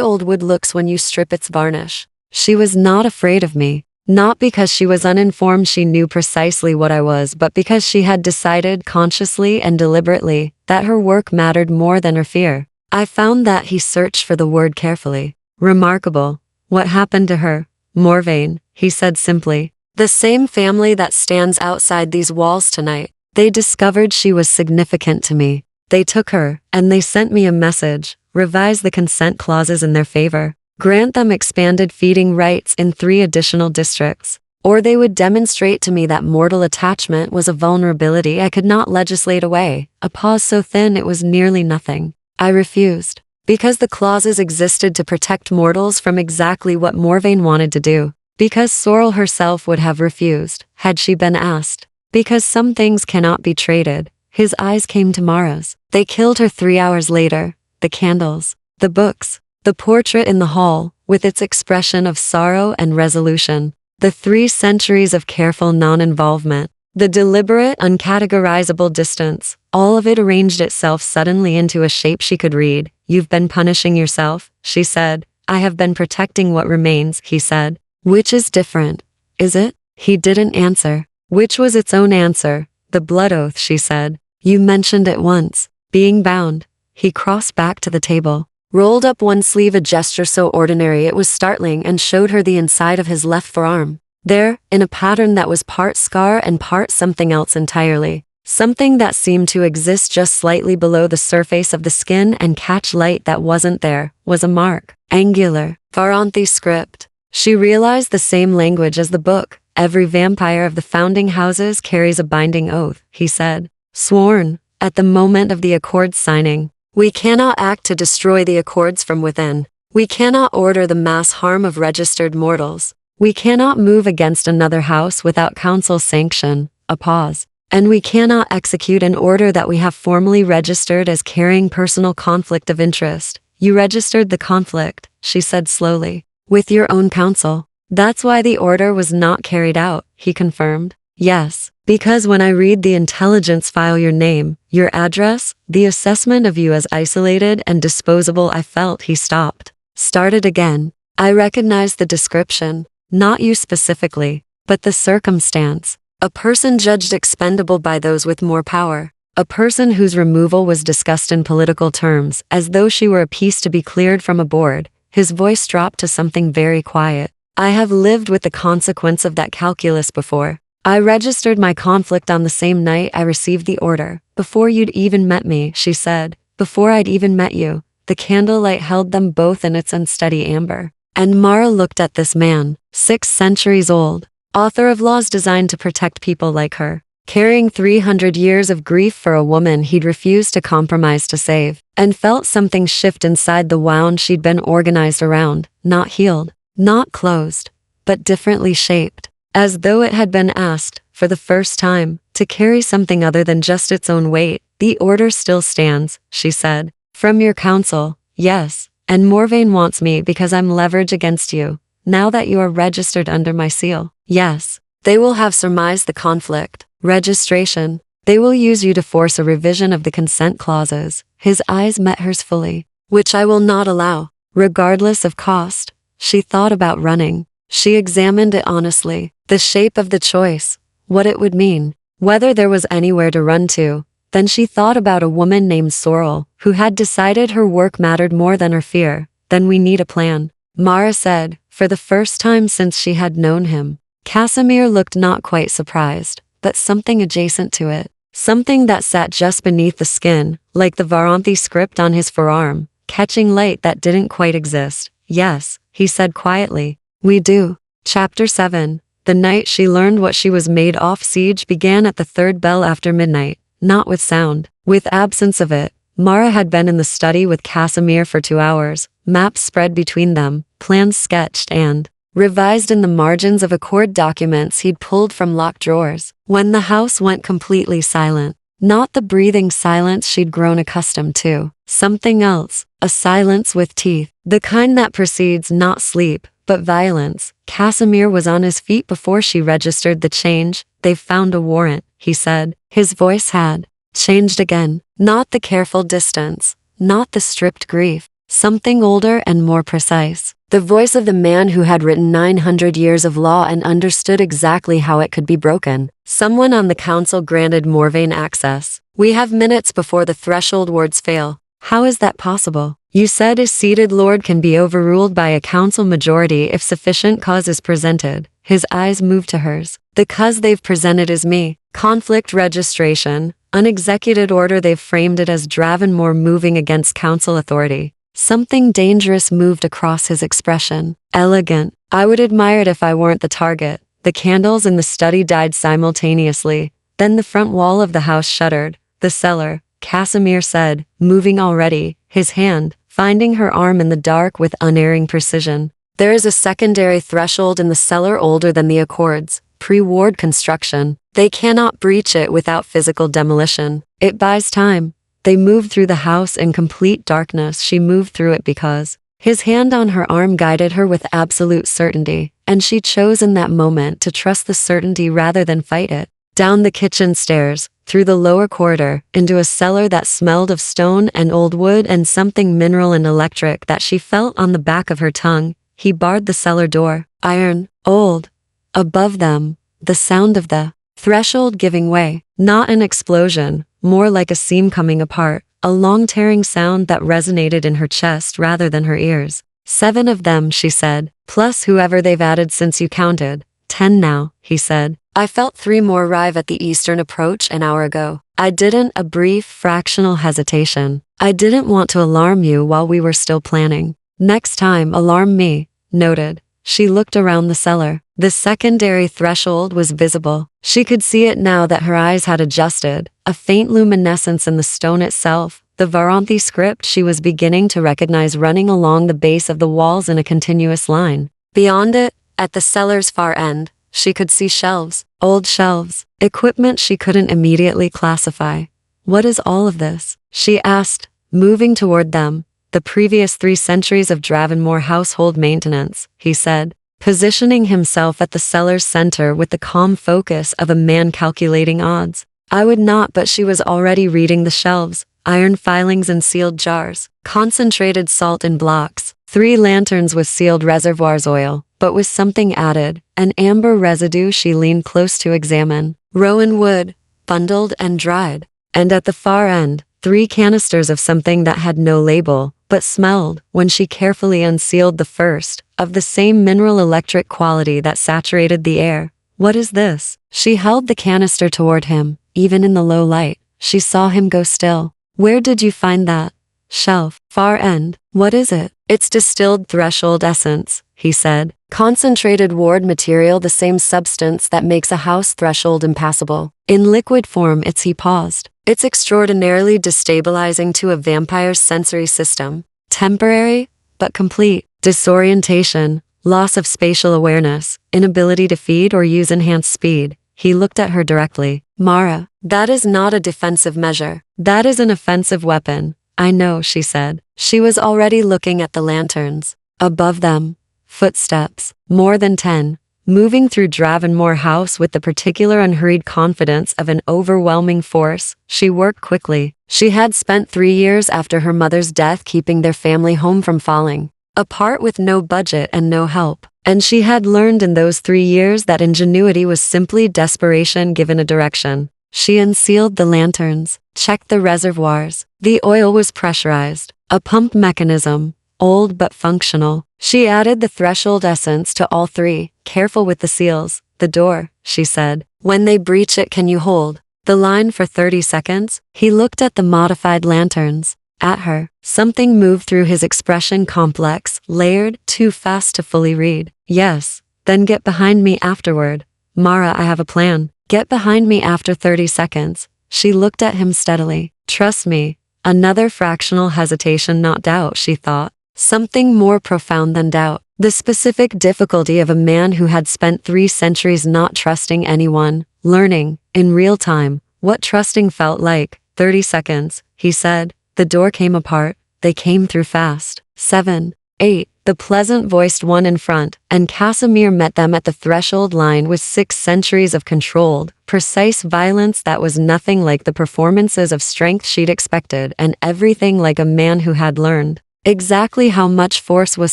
old wood looks when you strip its varnish. She was not afraid of me, not because she was uninformed she knew precisely what I was, but because she had decided consciously and deliberately that her work mattered more than her fear. I found that. He searched for the word carefully. Remarkable. What happened to her? Morvain, he said simply. The same family that stands outside these walls tonight. They discovered she was significant to me. They took her, and they sent me a message. Revise the consent clauses in their favor. Grant them expanded feeding rights in 3 additional districts. Or they would demonstrate to me that mortal attachment was a vulnerability I could not legislate away. A pause so thin it was nearly nothing. I refused. Because the clauses existed to protect mortals from exactly what Morvain wanted to do. Because Sorrel herself would have refused, had she been asked. Because some things cannot be traded. His eyes came to Mara's. They killed her 3 hours later. The candles, the books, the portrait in the hall, with its expression of sorrow and resolution. The 3 centuries of careful non-involvement. The deliberate, uncategorizable distance. All of it arranged itself suddenly into a shape she could read. You've been punishing yourself, she said. I have been protecting what remains, he said. Which is different, is it? He didn't answer. Which was its own answer. The blood oath, she said. You mentioned it once. Being bound. He crossed back to the table, rolled up one sleeve, a gesture so ordinary it was startling, and showed her the inside of his left forearm. There, in a pattern that was part scar and part something else entirely. Something that seemed to exist just slightly below the surface of the skin and catch light that wasn't there, was a mark. Angular. Varanthi script. She realized the same language as the book. Every vampire of the founding houses carries a binding oath, he said. Sworn, at the moment of the accord signing. We cannot act to destroy the accords from within. We cannot order the mass harm of registered mortals. We cannot move against another house without council sanction. A pause. And we cannot execute an order that we have formally registered as carrying personal conflict of interest. You registered the conflict, she said slowly, with your own counsel. That's why the order was not carried out, he confirmed. Yes, because when I read the intelligence file, your name, your address, the assessment of you as isolated and disposable, I felt. He stopped. Started again. I recognized the description, not you specifically, but the circumstance. A person judged expendable by those with more power. A person whose removal was discussed in political terms, as though she were a piece to be cleared from a board. His voice dropped to something very quiet. I have lived with the consequence of that calculus before. I registered my conflict on the same night I received the order. Before you'd even met me, she said. Before I'd even met you. The candlelight held them both in its unsteady amber. And Mara looked at this man, 6 centuries old. Author of laws designed to protect people like her. carrying 300 years of grief for a woman he'd refused to compromise to save, and felt something shift inside the wound she'd been organized around, not healed, not closed, but differently shaped, as though it had been asked, for the first time, to carry something other than just its own weight. The order still stands, she said. From your council, yes, and Morvain wants me because I'm leverage against you. Now that you are registered under my seal, yes, they will have surmised the conflict. Registration. They will use you to force a revision of the consent clauses. His eyes met hers fully. Which I will not allow, regardless of cost. She thought about running. She examined it honestly. The shape of the choice. What it would mean. Whether there was anywhere to run to. Then she thought about a woman named Sorrel, who had decided her work mattered more than her fear. Then we need a plan, Mara said, for the first time since she had known him. Casimir looked not quite surprised, but something adjacent to it. Something that sat just beneath the skin, like the Varanthi script on his forearm, catching light that didn't quite exist. Yes, he said quietly. We do. Chapter 7. The night she learned what she was made off siege began at the third bell after midnight, not with sound. With absence of it, Mara had been in the study with Casimir for 2 hours, maps spread between them, plans sketched and revised in the margins of accord documents he'd pulled from locked drawers. When the house went completely silent, not the breathing silence she'd grown accustomed to, something else, a silence with teeth, the kind that precedes not sleep, but violence. Casimir was on his feet before she registered the change. They've found a warrant, he said. His voice had changed again, not the careful distance, not the stripped grief, something older and more precise. The voice of the man who had written 900 years of law and understood exactly how it could be broken. Someone on the council granted Morvain access. We have minutes before the threshold words fail. How is that possible? You said a seated lord can be overruled by a council majority if sufficient cause is presented. His eyes moved to hers. The cause they've presented is me. Conflict registration. Unexecuted order. They've framed it as Dravenmore moving against council authority. Something dangerous moved across his expression. Elegant. I would admire it if I weren't the target. The candles in the study died simultaneously. Then the front wall of the house shuddered. The cellar, Casimir said, moving already, his hand, finding her arm in the dark with unerring precision. There is a secondary threshold in the cellar older than the accords, pre-ward construction. They cannot breach it without physical demolition. It buys time. They moved through the house in complete darkness. She moved through it because his hand on her arm guided her with absolute certainty, and she chose in that moment to trust the certainty rather than fight it. Down the kitchen stairs, through the lower corridor, into a cellar that smelled of stone and old wood and something mineral and electric that she felt on the back of her tongue. He barred the cellar door. Iron, old. Above them, the sound of the threshold giving way. Not an explosion, more like a seam coming apart, a long tearing sound that resonated in her chest rather than her ears. 7 of them, she said, plus whoever they've added since you counted. 10 now, he said. I felt 3 more arrive at the eastern approach an hour ago. I didn't, a brief, fractional hesitation. I didn't want to alarm you while we were still planning. Next time, alarm me. Noted. She looked around the cellar. The secondary threshold was visible. She could see it now that her eyes had adjusted, a faint luminescence in the stone itself. The Varanthi script she was beginning to recognize running along the base of the walls in a continuous line. Beyond it, at the cellar's far end, she could see shelves, old shelves, equipment she couldn't immediately classify. What is all of this? She asked, moving toward them. The previous 3 centuries of Dravenmore household maintenance, he said, positioning himself at the cellar's center with the calm focus of a man calculating odds. I would not, but she was already reading the shelves, iron filings in sealed jars, concentrated salt in blocks, 3 lanterns with sealed reservoirs oil, but with something added, an amber residue she leaned close to examine. Rowan wood, bundled and dried. And at the far end, 3 canisters of something that had no label, but smelled, when she carefully unsealed the first, of the same mineral electric quality that saturated the air. What is this? She held the canister toward him. Even in the low light, she saw him go still. Where did you find that? Shelf. Far end. What is it? It's distilled threshold essence, he said. Concentrated ward material, the same substance that makes a house threshold impassable. In liquid form, he paused. It's extraordinarily destabilizing to a vampire's sensory system. Temporary, but complete. Disorientation, loss of spatial awareness, inability to feed or use enhanced speed. He looked at her directly. Mara, that is not a defensive measure. That is an offensive weapon. I know, she said. She was already looking at the lanterns. Above them, footsteps, more than 10, moving through Dravenmore House with the particular unhurried confidence of an overwhelming force. She worked quickly. She had spent 3 years after her mother's death keeping their family home from falling apart with no budget and no help. And she had learned in those 3 years that ingenuity was simply desperation given a direction. She unsealed the lanterns, checked the reservoirs. The oil was pressurized. A pump mechanism, old but functional. She added the threshold essence to all 3, careful with the seals. The door, she said. When they breach it, can you hold the line for 30 seconds? He looked at the modified lanterns. At her. Something moved through his expression, complex, layered, too fast to fully read. Yes. Then get behind me afterward. Mara, I have a plan. Get behind me after 30 seconds. She looked at him steadily. Trust me. Another fractional hesitation, not doubt, she thought. Something more profound than doubt. The specific difficulty of a man who had spent 3 centuries not trusting anyone, learning, in real time, what trusting felt like. 30 seconds, he said. The door came apart. They came through fast. 7, 8, the pleasant-voiced one in front, and Casimir met them at the threshold line with 6 centuries of controlled, precise violence that was nothing like the performances of strength she'd expected, and everything like a man who had learned exactly how much force was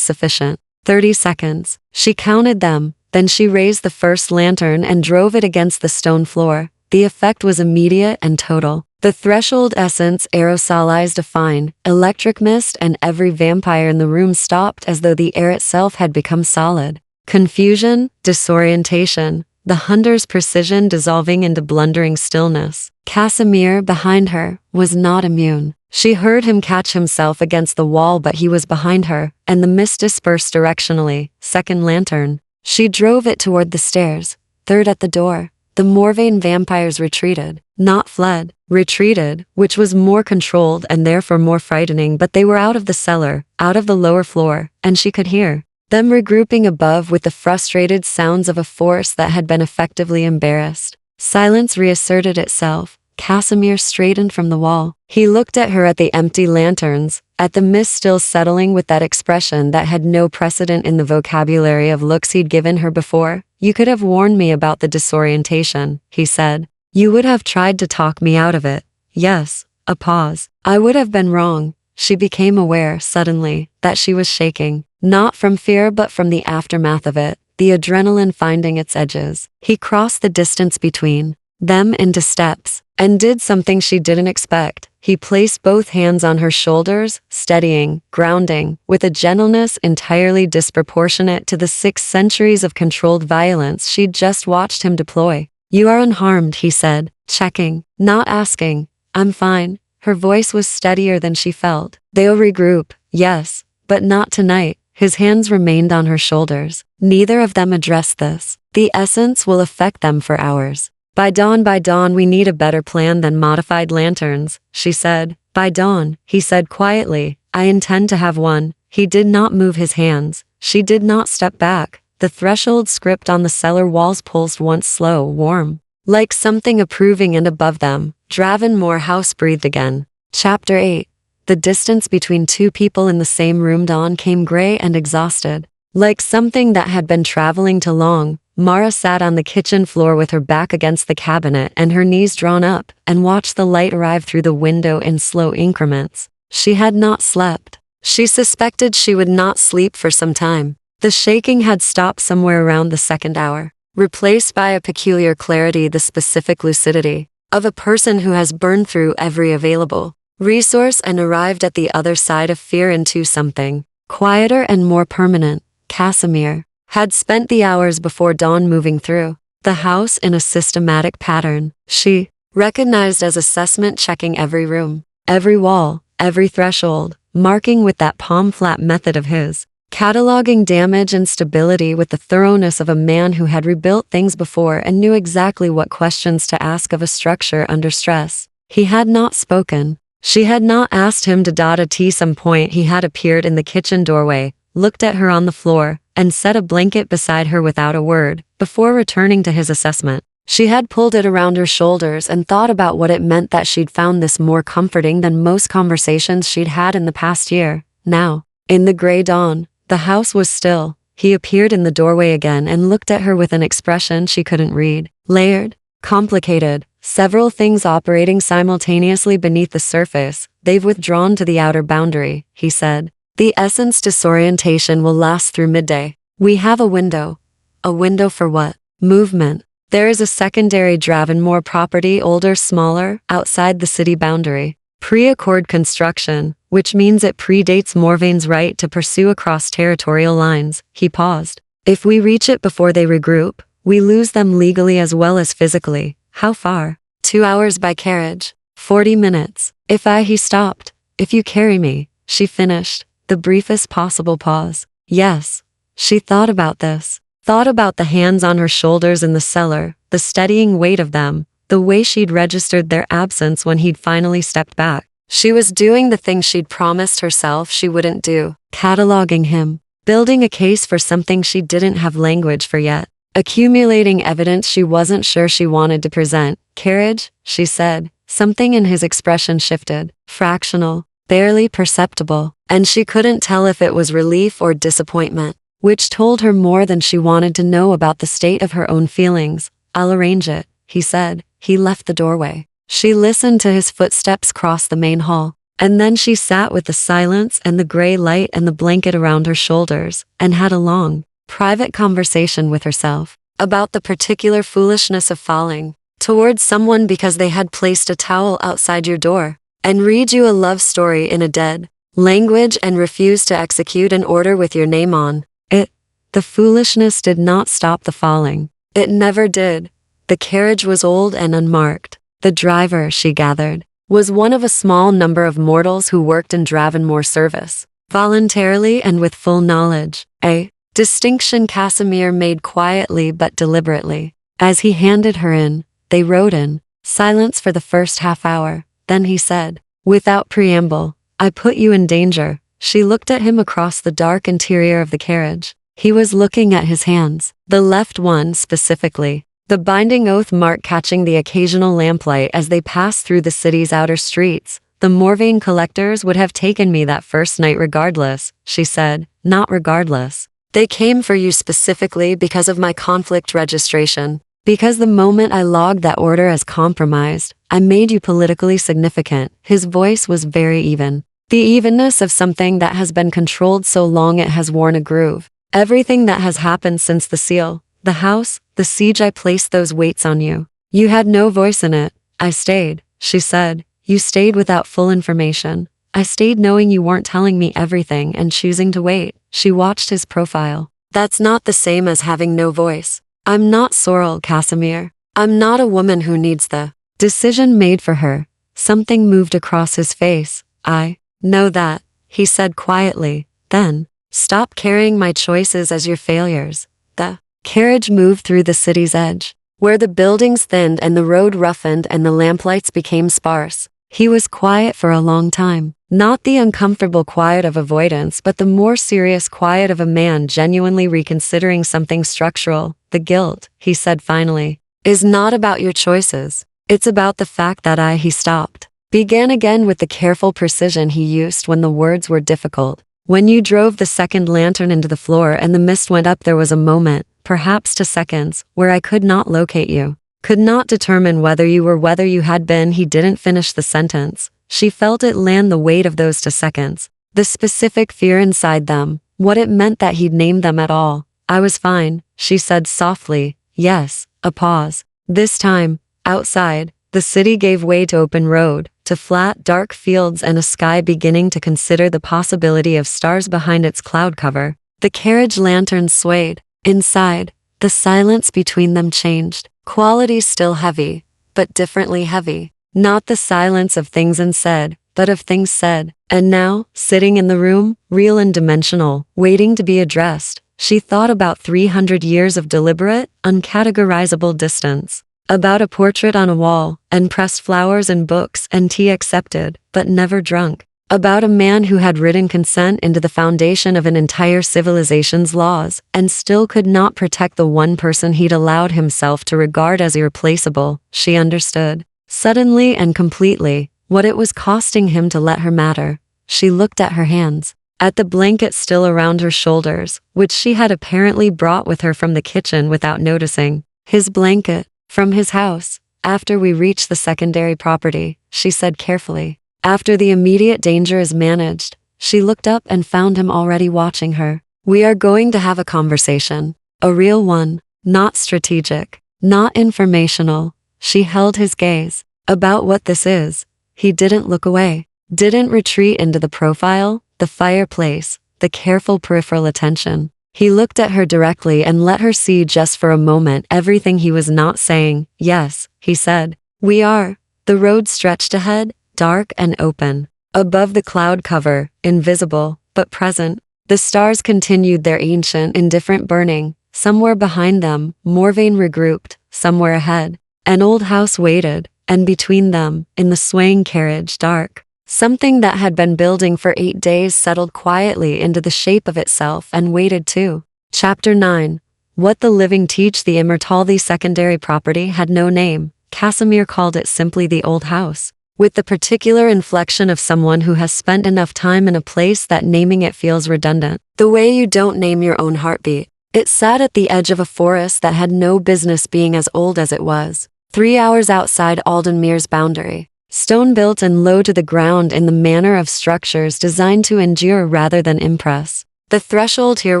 sufficient. 30 seconds. She counted them, then she raised the first lantern and drove it against the stone floor. The effect was immediate and total. The threshold essence aerosolized a fine, electric mist, and every vampire in the room stopped as though the air itself had become solid. Confusion, disorientation, the hunter's precision dissolving into blundering stillness. Casimir, behind her, was not immune. She heard him catch himself against the wall, but he was behind her, and the mist dispersed directionally. Second lantern. She drove it toward the stairs. Third at the door. The Morvain vampires retreated. Not fled. Retreated, which was more controlled and therefore more frightening, but they were out of the cellar, out of the lower floor, and she could hear them regrouping above with the frustrated sounds of a force that had been effectively embarrassed. Silence reasserted itself. Casimir straightened from the wall. He looked at her, at the empty lanterns, at the mist still settling, with that expression that had no precedent in the vocabulary of looks he'd given her before. You could have warned me about the disorientation, he said. You would have tried to talk me out of it. Yes. A pause. I would have been wrong. She became aware, suddenly, that she was shaking. Not from fear but from the aftermath of it, the adrenaline finding its edges. He crossed the distance between them into steps, and did something she didn't expect. He placed both hands on her shoulders, steadying, grounding, with a gentleness entirely disproportionate to the 6 centuries of controlled violence she'd just watched him deploy. You are unharmed, he said, checking, not asking. I'm fine. Her voice was steadier than she felt. They'll regroup, yes, but not tonight. His hands remained on her shoulders. Neither of them addressed this. The essence will affect them for hours. By dawn, we need a better plan than modified lanterns, she said. By dawn, he said quietly, I intend to have one. He did not move his hands. She did not step back. The threshold script on the cellar walls pulsed once slow, warm, like something approving, and above them, Dravenmore House breathed again. Chapter 8. The distance between 2 people in the same room. Dawn came gray and exhausted. Like something that had been traveling too long, Mara sat on the kitchen floor with her back against the cabinet and her knees drawn up, and watched the light arrive through the window in slow increments. She had not slept. She suspected she would not sleep for some time. The shaking had stopped somewhere around the 2nd hour, replaced by a peculiar clarity, the specific lucidity of a person who has burned through every available resource and arrived at the other side of fear into something quieter and more permanent. Casimir had spent the hours before dawn moving through the house in a systematic pattern. She recognized as assessment, checking every room, every wall, every threshold, marking with that palm-flat method of his. cataloging damage and stability with the thoroughness of a man who had rebuilt things before and knew exactly what questions to ask of a structure under stress. He had not spoken. She had not asked him to dot a T. Some point he had appeared in the kitchen doorway, looked at her on the floor, and set a blanket beside her without a word, before returning to his assessment. She had pulled it around her shoulders and thought about what it meant that she'd found this more comforting than most conversations she'd had in the past year. Now, in the gray dawn, the house was still. He appeared in the doorway again and looked at her with an expression she couldn't read. Layered, complicated, several things operating simultaneously beneath the surface. They've withdrawn to the outer boundary, he said. The essence disorientation will last through midday. We have a window. A window for what? Movement. There is a secondary Dravenmore property, older, smaller, outside the city boundary. Pre-accord construction, which means it predates Morvain's right to pursue across territorial lines. He paused. If we reach it before they regroup, we lose them legally as well as physically. How far? 2 hours by carriage. 40 minutes. He stopped. If you carry me, she finished, the briefest possible pause. Yes. She thought about this. Thought about the hands on her shoulders in the cellar, the steadying weight of them, the way she'd registered their absence when he'd finally stepped back. She was doing the thing she'd promised herself she wouldn't do, cataloging him, building a case for something she didn't have language for yet, accumulating evidence she wasn't sure she wanted to present. Carriage, she said. Something in his expression shifted, fractional, barely perceptible, and she couldn't tell if it was relief or disappointment, which told her more than she wanted to know about the state of her own feelings. I'll arrange it, he said. He left the doorway. She listened to his footsteps cross the main hall, and then she sat with the silence and the gray light and the blanket around her shoulders, and had a long, private conversation with herself about the particular foolishness of falling towards someone because they had placed a towel outside your door and read you a love story in a dead language and refused to execute an order with your name on it. The foolishness did not stop the falling. It never did. The carriage was old and unmarked. The driver, she gathered, was one of a small number of mortals who worked in Dravenmore service, voluntarily and with full knowledge, a distinction Casimir made quietly but deliberately. As he handed her in, they rode in silence for the first half hour. Then he said, without preamble, I put you in danger. She looked at him across the dark interior of the carriage. He was looking at his hands, the left one specifically, the binding oath mark catching the occasional lamplight as they passed through the city's outer streets. The Morvain collectors would have taken me that first night regardless, she said, not regardless. They came for you specifically because of my conflict registration. Because the moment I logged that order as compromised, I made you politically significant. His voice was very even. The evenness of something that has been controlled so long it has worn a groove. Everything that has happened since the seal, the house, the siege, I placed those weights on you. You had no voice in it. I stayed, she said. You stayed without full information. I stayed knowing you weren't telling me everything and choosing to wait. She watched his profile. That's not the same as having no voice. I'm not Sorrel, Casimir. I'm not a woman who needs the decision made for her. Something moved across his face. I know that, he said quietly. Then, stop carrying my choices as your failures. The carriage moved through the city's edge, where the buildings thinned and the road roughened and the lamplights became sparse. He was quiet for a long time. Not the uncomfortable quiet of avoidance, but the more serious quiet of a man genuinely reconsidering something structural. The guilt, he said finally, is not about your choices. It's about the fact that he stopped. Began again with the careful precision he used when the words were difficult. When you drove the second lantern into the floor and the mist went up, there was a moment, perhaps 2 seconds, where I could not locate you. Could not determine whether you were, whether you had been. He didn't finish the sentence. She felt it land, the weight of those 2 seconds. The specific fear inside them, what it meant that he'd named them at all. I was fine, she said softly. Yes, a pause. This time, outside, the city gave way to open road, to flat, dark fields and a sky beginning to consider the possibility of stars behind its cloud cover. The carriage lanterns swayed. Inside, the silence between them changed. Quality still heavy, but differently heavy. Not the silence of things unsaid, but of things said. And now, sitting in the room, real and dimensional, waiting to be addressed, she thought about 300 years of deliberate, uncategorizable distance. About a portrait on a wall, and pressed flowers and books and tea accepted, but never drunk. About a man who had written consent into the foundation of an entire civilization's laws, and still could not protect the one person he'd allowed himself to regard as irreplaceable. She understood, suddenly and completely, what it was costing him to let her matter. She looked at her hands, at the blanket still around her shoulders, which she had apparently brought with her from the kitchen without noticing. His blanket, from his house, after we reach the secondary property, she said carefully. After the immediate danger is managed, she looked up and found him already watching her. We are going to have a conversation. A real one, not strategic, not informational. She held his gaze. About what this is. He didn't look away, didn't retreat into the profile, the fireplace, the careful peripheral attention. He looked at her directly and let her see just for a moment everything he was not saying. Yes, he said. We are. The road stretched ahead, dark and open. Above the cloud cover, invisible, but present, the stars continued their ancient, indifferent burning. Somewhere behind them, Morvain regrouped, somewhere ahead. An old house waited, and between them, in the swaying carriage, dark. Something that had been building for 8 days settled quietly into the shape of itself and waited too. Chapter 9. What the living teach the Immortal. The secondary property had no name. Casimir called it simply the old house, with the particular inflection of someone who has spent enough time in a place that naming it feels redundant. The way you don't name your own heartbeat. It sat at the edge of a forest that had no business being as old as it was. 3 hours outside Aldenmuir's boundary. Stone-built and low to the ground in the manner of structures designed to endure rather than impress. The threshold here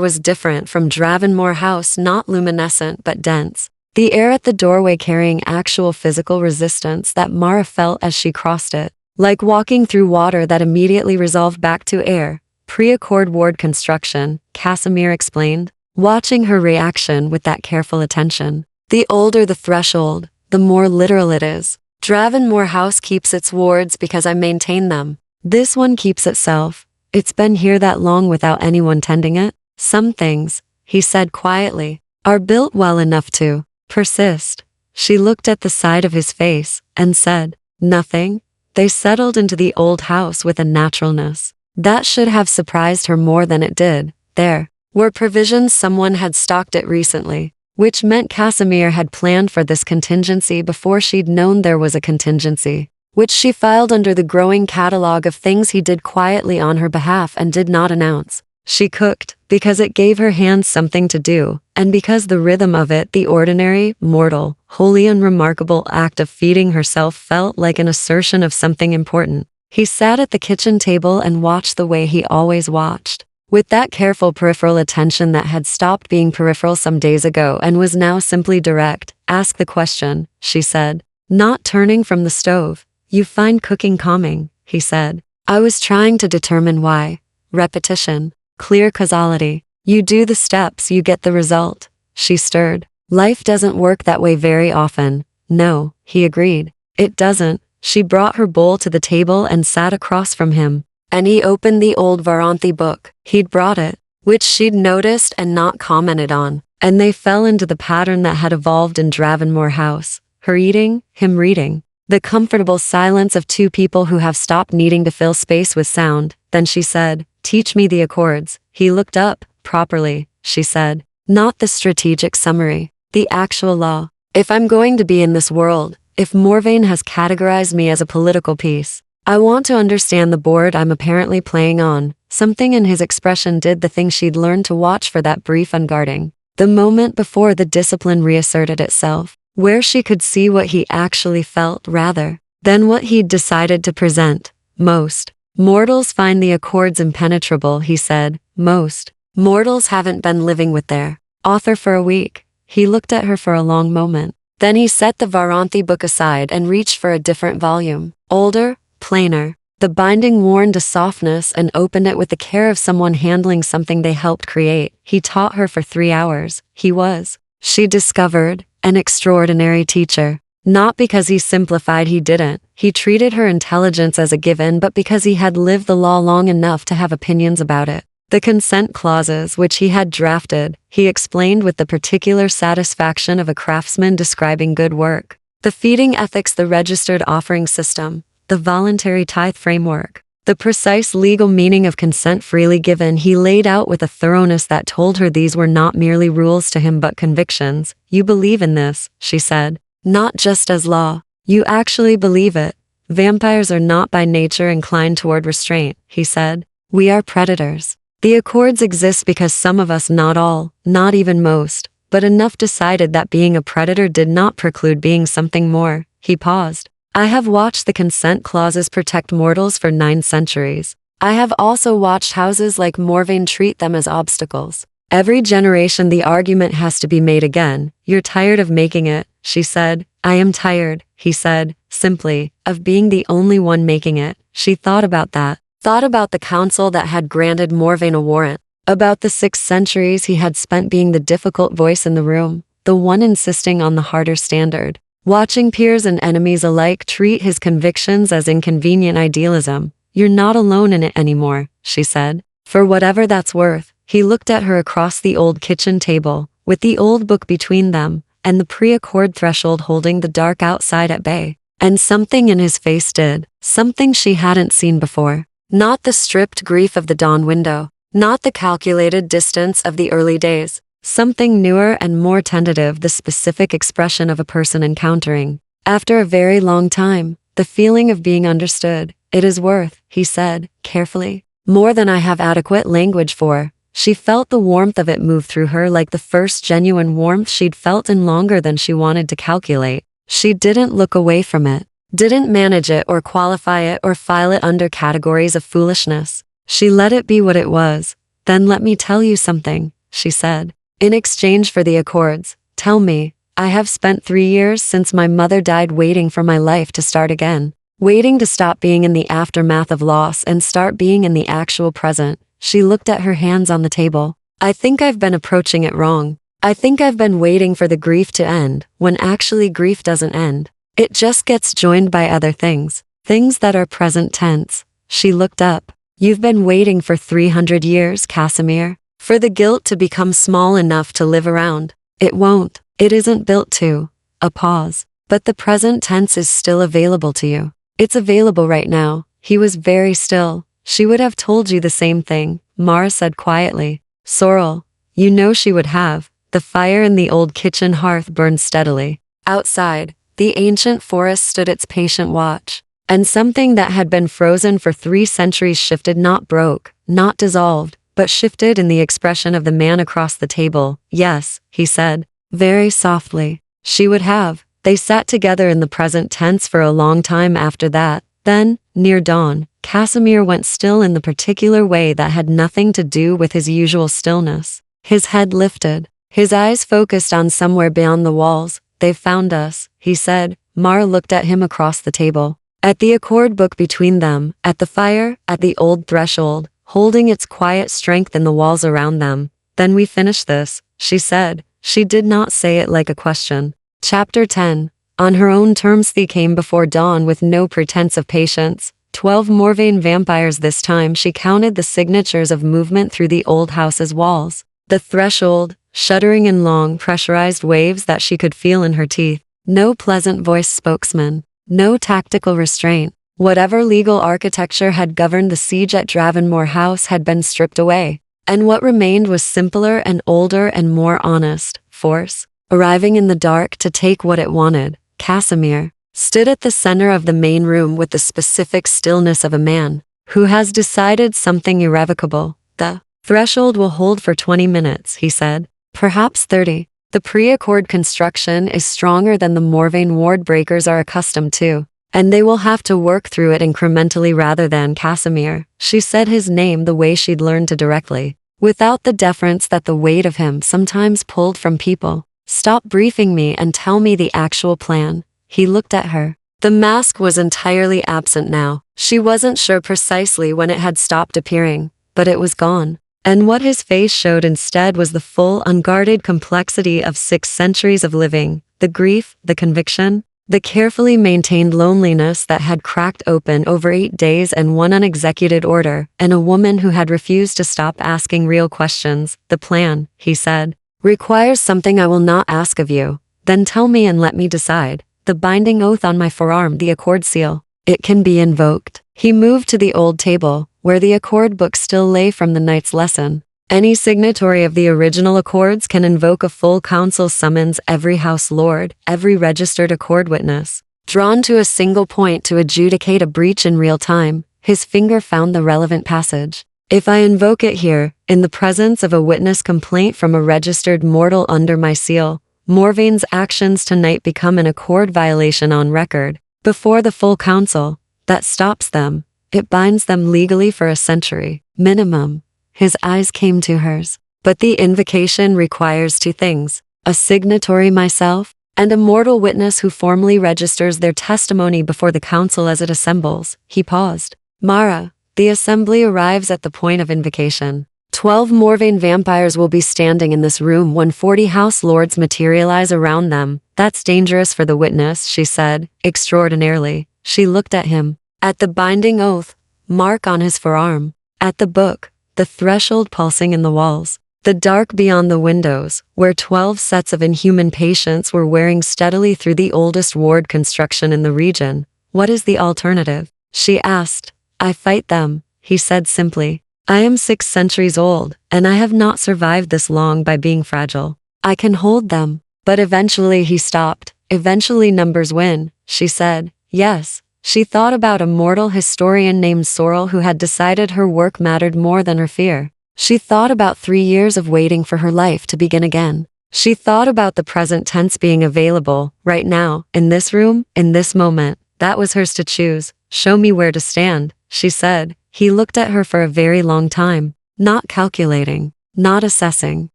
was different from Dravenmore House, not luminescent but dense. The air at the doorway carrying actual physical resistance that Mara felt as she crossed it. Like walking through water that immediately resolved back to air. Pre-accord ward construction, Casimir explained, watching her reaction with that careful attention. The older the threshold, the more literal it is. Dravenmore House keeps its wards because I maintain them. This one keeps itself. It's been here that long without anyone tending it. Some things, he said quietly, are built well enough to persist. She looked at the side of his face and said, nothing. They settled into the old house with a naturalness that should have surprised her more than it did. There were provisions. Someone had stocked it recently, which meant Casimir had planned for this contingency before she'd known there was a contingency, which she filed under the growing catalog of things he did quietly on her behalf and did not announce. She cooked, because it gave her hands something to do, and because the rhythm of it, the ordinary, mortal, wholly unremarkable act of feeding herself felt like an assertion of something important. He sat at the kitchen table and watched the way he always watched, with that careful peripheral attention that had stopped being peripheral some days ago and was now simply direct. Ask the question, she said, not turning from the stove. You find cooking calming, he said. I was trying to determine why. Repetition. Clear causality. You do the steps, you get the result. She stirred. Life doesn't work that way very often. No, he agreed. It doesn't. She brought her bowl to the table and sat across from him. And he opened the old Varanthi book. He'd brought it, which she'd noticed and not commented on. And they fell into the pattern that had evolved in Dravenmore House. Her eating, him reading. The comfortable silence of two people who have stopped needing to fill space with sound. Then she said, teach me the accords. He looked up. Properly, she said. Not the strategic summary. The actual law. If I'm going to be in this world, if Morvain has categorized me as a political piece, I want to understand the board I'm apparently playing on. Something in his expression did the thing she'd learned to watch for that brief unguarding. The moment before the discipline reasserted itself, where she could see what he actually felt rather than what he'd decided to present. Most mortals find the accords impenetrable, he said. Most mortals haven't been living with their author for a week. He looked at her for a long moment. Then he set the Varanthi book aside and reached for a different volume. Older, plainer. The binding worn to softness, and opened it with the care of someone handling something they helped create. He taught her for 3 hours. He was, she discovered, an extraordinary teacher. Not because he simplified, he didn't. He treated her intelligence as a given, but because he had lived the law long enough to have opinions about it. The consent clauses, which he had drafted, he explained with the particular satisfaction of a craftsman describing good work. The feeding ethics, the registered offering system, the voluntary tithe framework, the precise legal meaning of consent freely given, he laid out with a thoroughness that told her these were not merely rules to him but convictions. You believe in this, she said. Not just as law. You actually believe it. Vampires are not by nature inclined toward restraint, he said. We are predators. The accords exist because some of us, not all, not even most, but enough, decided that being a predator did not preclude being something more. He paused. I have watched the consent clauses protect mortals for 9 centuries. I have also watched houses like Morvain treat them as obstacles. Every generation the argument has to be made again. You're tired of making it, she said. I am tired, he said, simply, of being the only one making it. She thought about that. Thought about the council that had granted Morvain a warrant, about the 6 centuries he had spent being the difficult voice in the room, the one insisting on the harder standard, watching peers and enemies alike treat his convictions as inconvenient idealism. You're not alone in it anymore, she said. For whatever that's worth. He looked at her across the old kitchen table, with the old book between them, and the pre-accord threshold holding the dark outside at bay. And something in his face did, something she hadn't seen before. Not the stripped grief of the dawn window, not the calculated distance of the early days. Something newer and more tentative, the specific expression of a person encountering, after a very long time, the feeling of being understood. It is worth, he said, carefully, more than I have adequate language for. She felt the warmth of it move through her like the first genuine warmth she'd felt in longer than she wanted to calculate. She didn't look away from it, didn't manage it or qualify it or file it under categories of foolishness. She let it be what it was. Then let me tell you something, she said. In exchange for the accords, tell me, I have spent 3 years since my mother died waiting for my life to start again, waiting to stop being in the aftermath of loss and start being in the actual present. She looked at her hands on the table. I think I've been approaching it wrong. I think I've been waiting for the grief to end, when actually grief doesn't end. It just gets joined by other things, things that are present tense. She looked up. You've been waiting for 300 years, Casimir, for the guilt to become small enough to live around. It won't. It isn't built to. A pause. But the present tense is still available to you. It's available right now. He was very still. She would have told you the same thing, Mara said quietly. Sorrel. You know she would have. The fire in the old kitchen hearth burned steadily. Outside, the ancient forest stood its patient watch. And something that had been frozen for 3 centuries shifted, not broke, not dissolved, but shifted in the expression of the man across the table. Yes, he said, very softly. She would have. They sat together in the present tense for a long time after that. Then, near dawn, Casimir went still in the particular way that had nothing to do with his usual stillness. His head lifted, his eyes focused on somewhere beyond the walls. They've found us, he said. Mara looked at him across the table. At the accord book between them, at the fire, at the old threshold, holding its quiet strength in the walls around them. Then we finish this, she said. She did not say it like a question. Chapter 10. On her own terms, they came before dawn with no pretense of patience. 12 Morvain vampires this time. She counted the signatures of movement through the old house's walls. The threshold, shuddering in long, pressurized waves that she could feel in her teeth. No pleasant voiced spokesman. No tactical restraint. Whatever legal architecture had governed the siege at Dravenmore House had been stripped away. And what remained was simpler and older and more honest force. Arriving in the dark to take what it wanted, Casimir stood at the center of the main room with the specific stillness of a man who has decided something irrevocable. The threshold will hold for 20 minutes, he said. Perhaps 30. The pre-accord construction is stronger than the Morvain ward breakers are accustomed to, and they will have to work through it incrementally rather than Casimir. She said his name the way she'd learned to directly, without the deference that the weight of him sometimes pulled from people. Stop briefing me and tell me the actual plan. He looked at her. The mask was entirely absent now. She wasn't sure precisely when it had stopped appearing, but it was gone. And what his face showed instead was the full, unguarded complexity of 6 centuries of living, the grief, the conviction, The carefully maintained loneliness that had cracked open over 8 days and one unexecuted order, and a woman who had refused to stop asking real questions. The plan, he said, requires something I will not ask of you. Then tell me and let me decide. The binding oath on my forearm, the accord seal. It can be invoked. He moved to the old table, where the accord book still lay from the night's lesson. Any signatory of the original accords can invoke a full council summons every house lord, every registered accord witness, drawn to a single point to adjudicate a breach in real time. His finger found the relevant passage. If I invoke it here, in the presence of a witness complaint from a registered mortal under my seal, Morvain's actions tonight become an accord violation on record, before the full council. That stops them. It binds them legally for a century, minimum. His eyes came to hers. But the invocation requires 2 things, a signatory myself, and a mortal witness who formally registers their testimony before the council as it assembles. He paused. Mara, the assembly arrives at the point of invocation. 12 Morvain vampires will be standing in this room when 40 house lords materialize around them. That's dangerous for the witness, she said, extraordinarily. She looked at him. At the binding oath, mark on his forearm. At the book, the threshold pulsing in the walls. The dark beyond the windows, where 12 sets of inhuman patients were wearing steadily through the oldest ward construction in the region. What is the alternative? She asked. I fight them, he said simply. I am 6 centuries old, and I have not survived this long by being fragile. I can hold them. But eventually he stopped. Eventually numbers win, she said. Yes. She thought about a mortal historian named Sorrel who had decided her work mattered more than her fear. She thought about 3 years of waiting for her life to begin again. She thought about the present tense being available, right now, in this room, in this moment. That was hers to choose. Show me where to stand, she said. He looked at her for a very long time, not calculating, not assessing,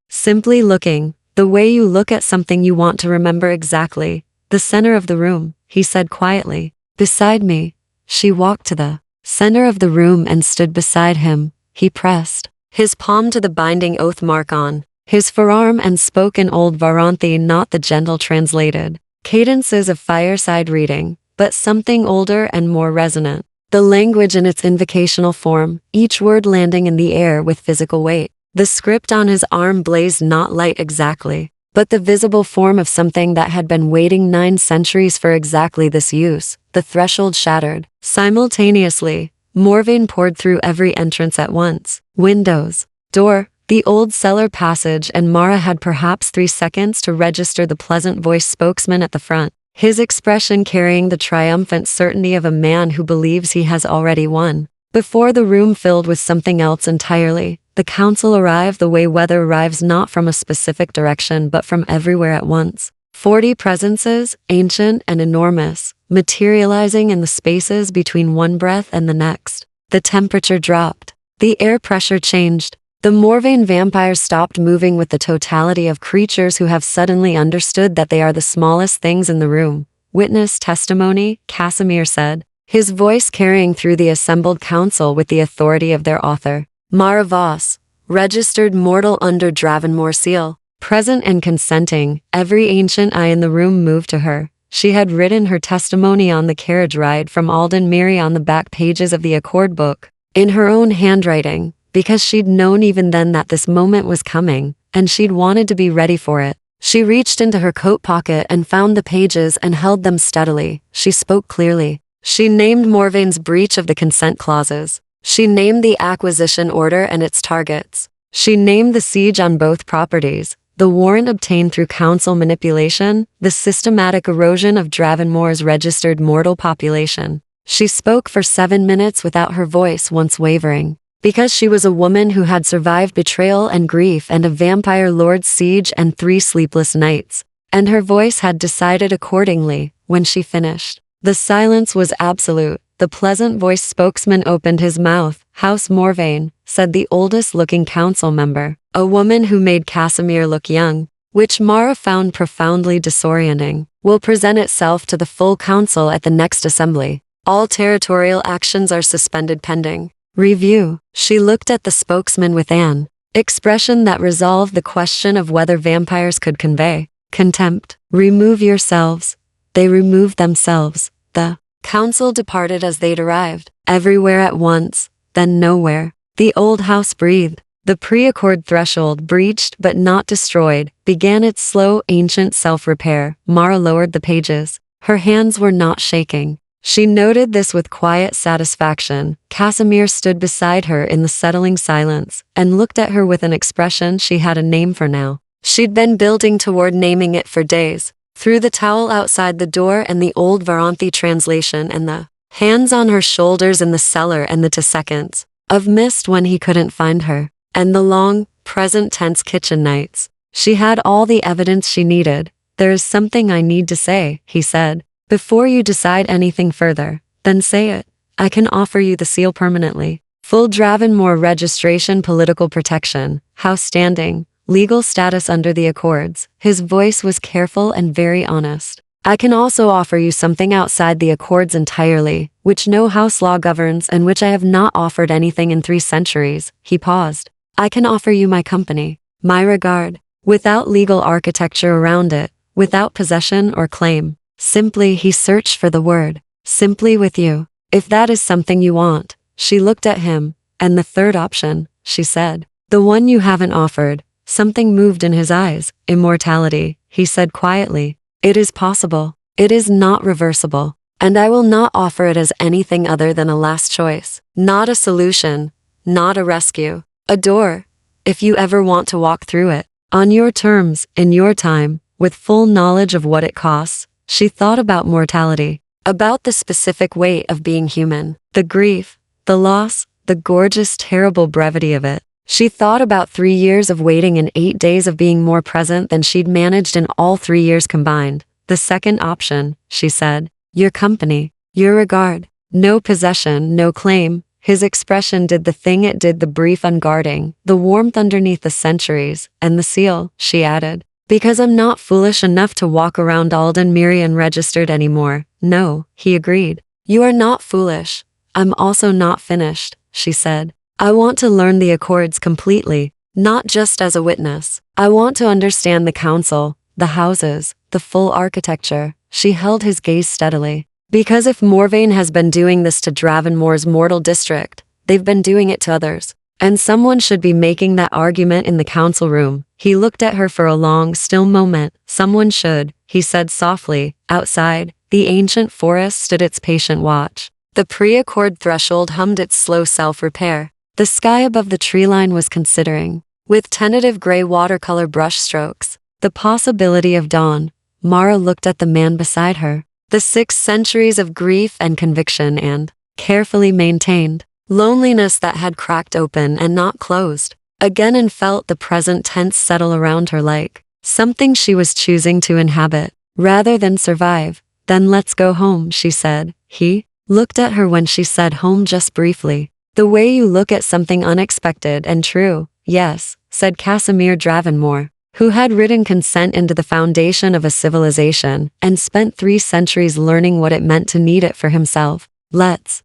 simply looking, the way you look at something you want to remember exactly. The center of the room, he said quietly. Beside me. She walked to the center of the room and stood beside him. He pressed his palm to the binding oath mark on his forearm and spoke in Old Varanthi, not the gentle translated cadences of fireside reading, but something older and more resonant. The language in its invocational form, each word landing in the air with physical weight. The script on his arm blazed not light exactly, but the visible form of something that had been waiting 9 centuries for exactly this use. The threshold shattered. Simultaneously, Morvain poured through every entrance at once. Windows, door, the old cellar passage, and Mara had perhaps 3 seconds to register the pleasant-voiced spokesman at the front, his expression carrying the triumphant certainty of a man who believes he has already won. Before the room filled with something else entirely, the council arrived the way weather arrives, not from a specific direction but from everywhere at once. 40 presences, ancient and enormous, materializing in the spaces between one breath and the next. The temperature dropped. The air pressure changed. The Morvain vampires stopped moving with the totality of creatures who have suddenly understood that they are the smallest things in the room. Witness testimony, Casimir said, his voice carrying through the assembled council with the authority of their author. Mara Voss, registered mortal under Dravenmore seal. Present and consenting, every ancient eye in the room moved to her. She had written her testimony on the carriage ride from Alden Miri on the back pages of the accord book, in her own handwriting, because she'd known even then that this moment was coming, and she'd wanted to be ready for it. She reached into her coat pocket and found the pages and held them steadily. She spoke clearly. She named Morvain's breach of the consent clauses. She named the acquisition order and its targets. She named the siege on both properties, the warrant obtained through council manipulation, the systematic erosion of Dravenmore's registered mortal population. She spoke for 7 minutes without her voice once wavering. Because she was a woman who had survived betrayal and grief and a vampire lord's siege and 3 sleepless nights. And her voice had decided accordingly. When she finished, the silence was absolute. The pleasant-voiced spokesman opened his mouth. House Morvain, said the oldest-looking council member, a woman who made Casimir look young, which Mara found profoundly disorienting, will present itself to the full council at the next assembly. All territorial actions are suspended pending review. She looked at the spokesman with an expression that resolved the question of whether vampires could convey contempt. Remove yourselves. They removed themselves. The council departed as they'd arrived, everywhere at once, then nowhere. The old house breathed. The pre-accord threshold, breached but not destroyed, began its slow, ancient self-repair. Mara lowered the pages. Her hands were not shaking. She noted this with quiet satisfaction. Casimir stood beside her in the settling silence and looked at her with an expression she had a name for now. She'd been building toward naming it for days. Through the towel outside the door and the old Varanthi translation and the hands on her shoulders in the cellar and the 2 seconds of mist when he couldn't find her, and the long, present tense kitchen nights. She had all the evidence she needed. "There is something I need to say," he said. "Before you decide anything further, then say it. I can offer you the seal permanently. Full Dravenmore registration, political protection, house standing, legal status under the Accords." His voice was careful and very honest. "I can also offer you something outside the Accords entirely, which no house law governs and which I have not offered anything in 3 centuries. He paused. "I can offer you my company, my regard, without legal architecture around it, without possession or claim. Simply," he searched for the word, "simply with you. If that is something you want." She looked at him. "And the third option," she said. "The one you haven't offered." Something moved in his eyes. "Immortality," he said quietly. "It is possible. It is not reversible. And I will not offer it as anything other than a last choice. Not a solution. Not a rescue. A door. If you ever want to walk through it. On your terms, in your time, with full knowledge of what it costs." She thought about mortality. About the specific weight of being human. The grief. The loss. The gorgeous, terrible brevity of it. She thought about 3 years of waiting and 8 days of being more present than she'd managed in all 3 years combined. "The second option," she said. "Your company. Your regard. No possession, no claim." His expression did the thing it did, the brief unguarding, the warmth underneath the centuries, and the seal, she added. "Because I'm not foolish enough to walk around Alden Miriam registered anymore." "No," he agreed. "You are not foolish. I'm also not finished," she said. "I want to learn the Accords completely, not just as a witness. I want to understand the council, the houses, the full architecture." She held his gaze steadily. "Because if Morvain has been doing this to Dravenmore's mortal district, they've been doing it to others. And someone should be making that argument in the council room." He looked at her for a long, still moment. "Someone should," he said softly. Outside, the ancient forest stood its patient watch. The pre-accord threshold hummed its slow self-repair. The sky above the tree line was considering, with tentative gray watercolor brushstrokes, the possibility of dawn. Mara looked at the man beside her. The 6 centuries of grief and conviction and, carefully maintained, loneliness that had cracked open and not closed. Again, and felt the present tense settle around her like something she was choosing to inhabit, rather than survive. "Then let's go home," she said. He looked at her when she said home just briefly. "The way you look at something unexpected and true." "Yes," said Casimir Dravenmore, who had written consent into the foundation of a civilization and spent 3 centuries learning what it meant to need it for himself. "Let's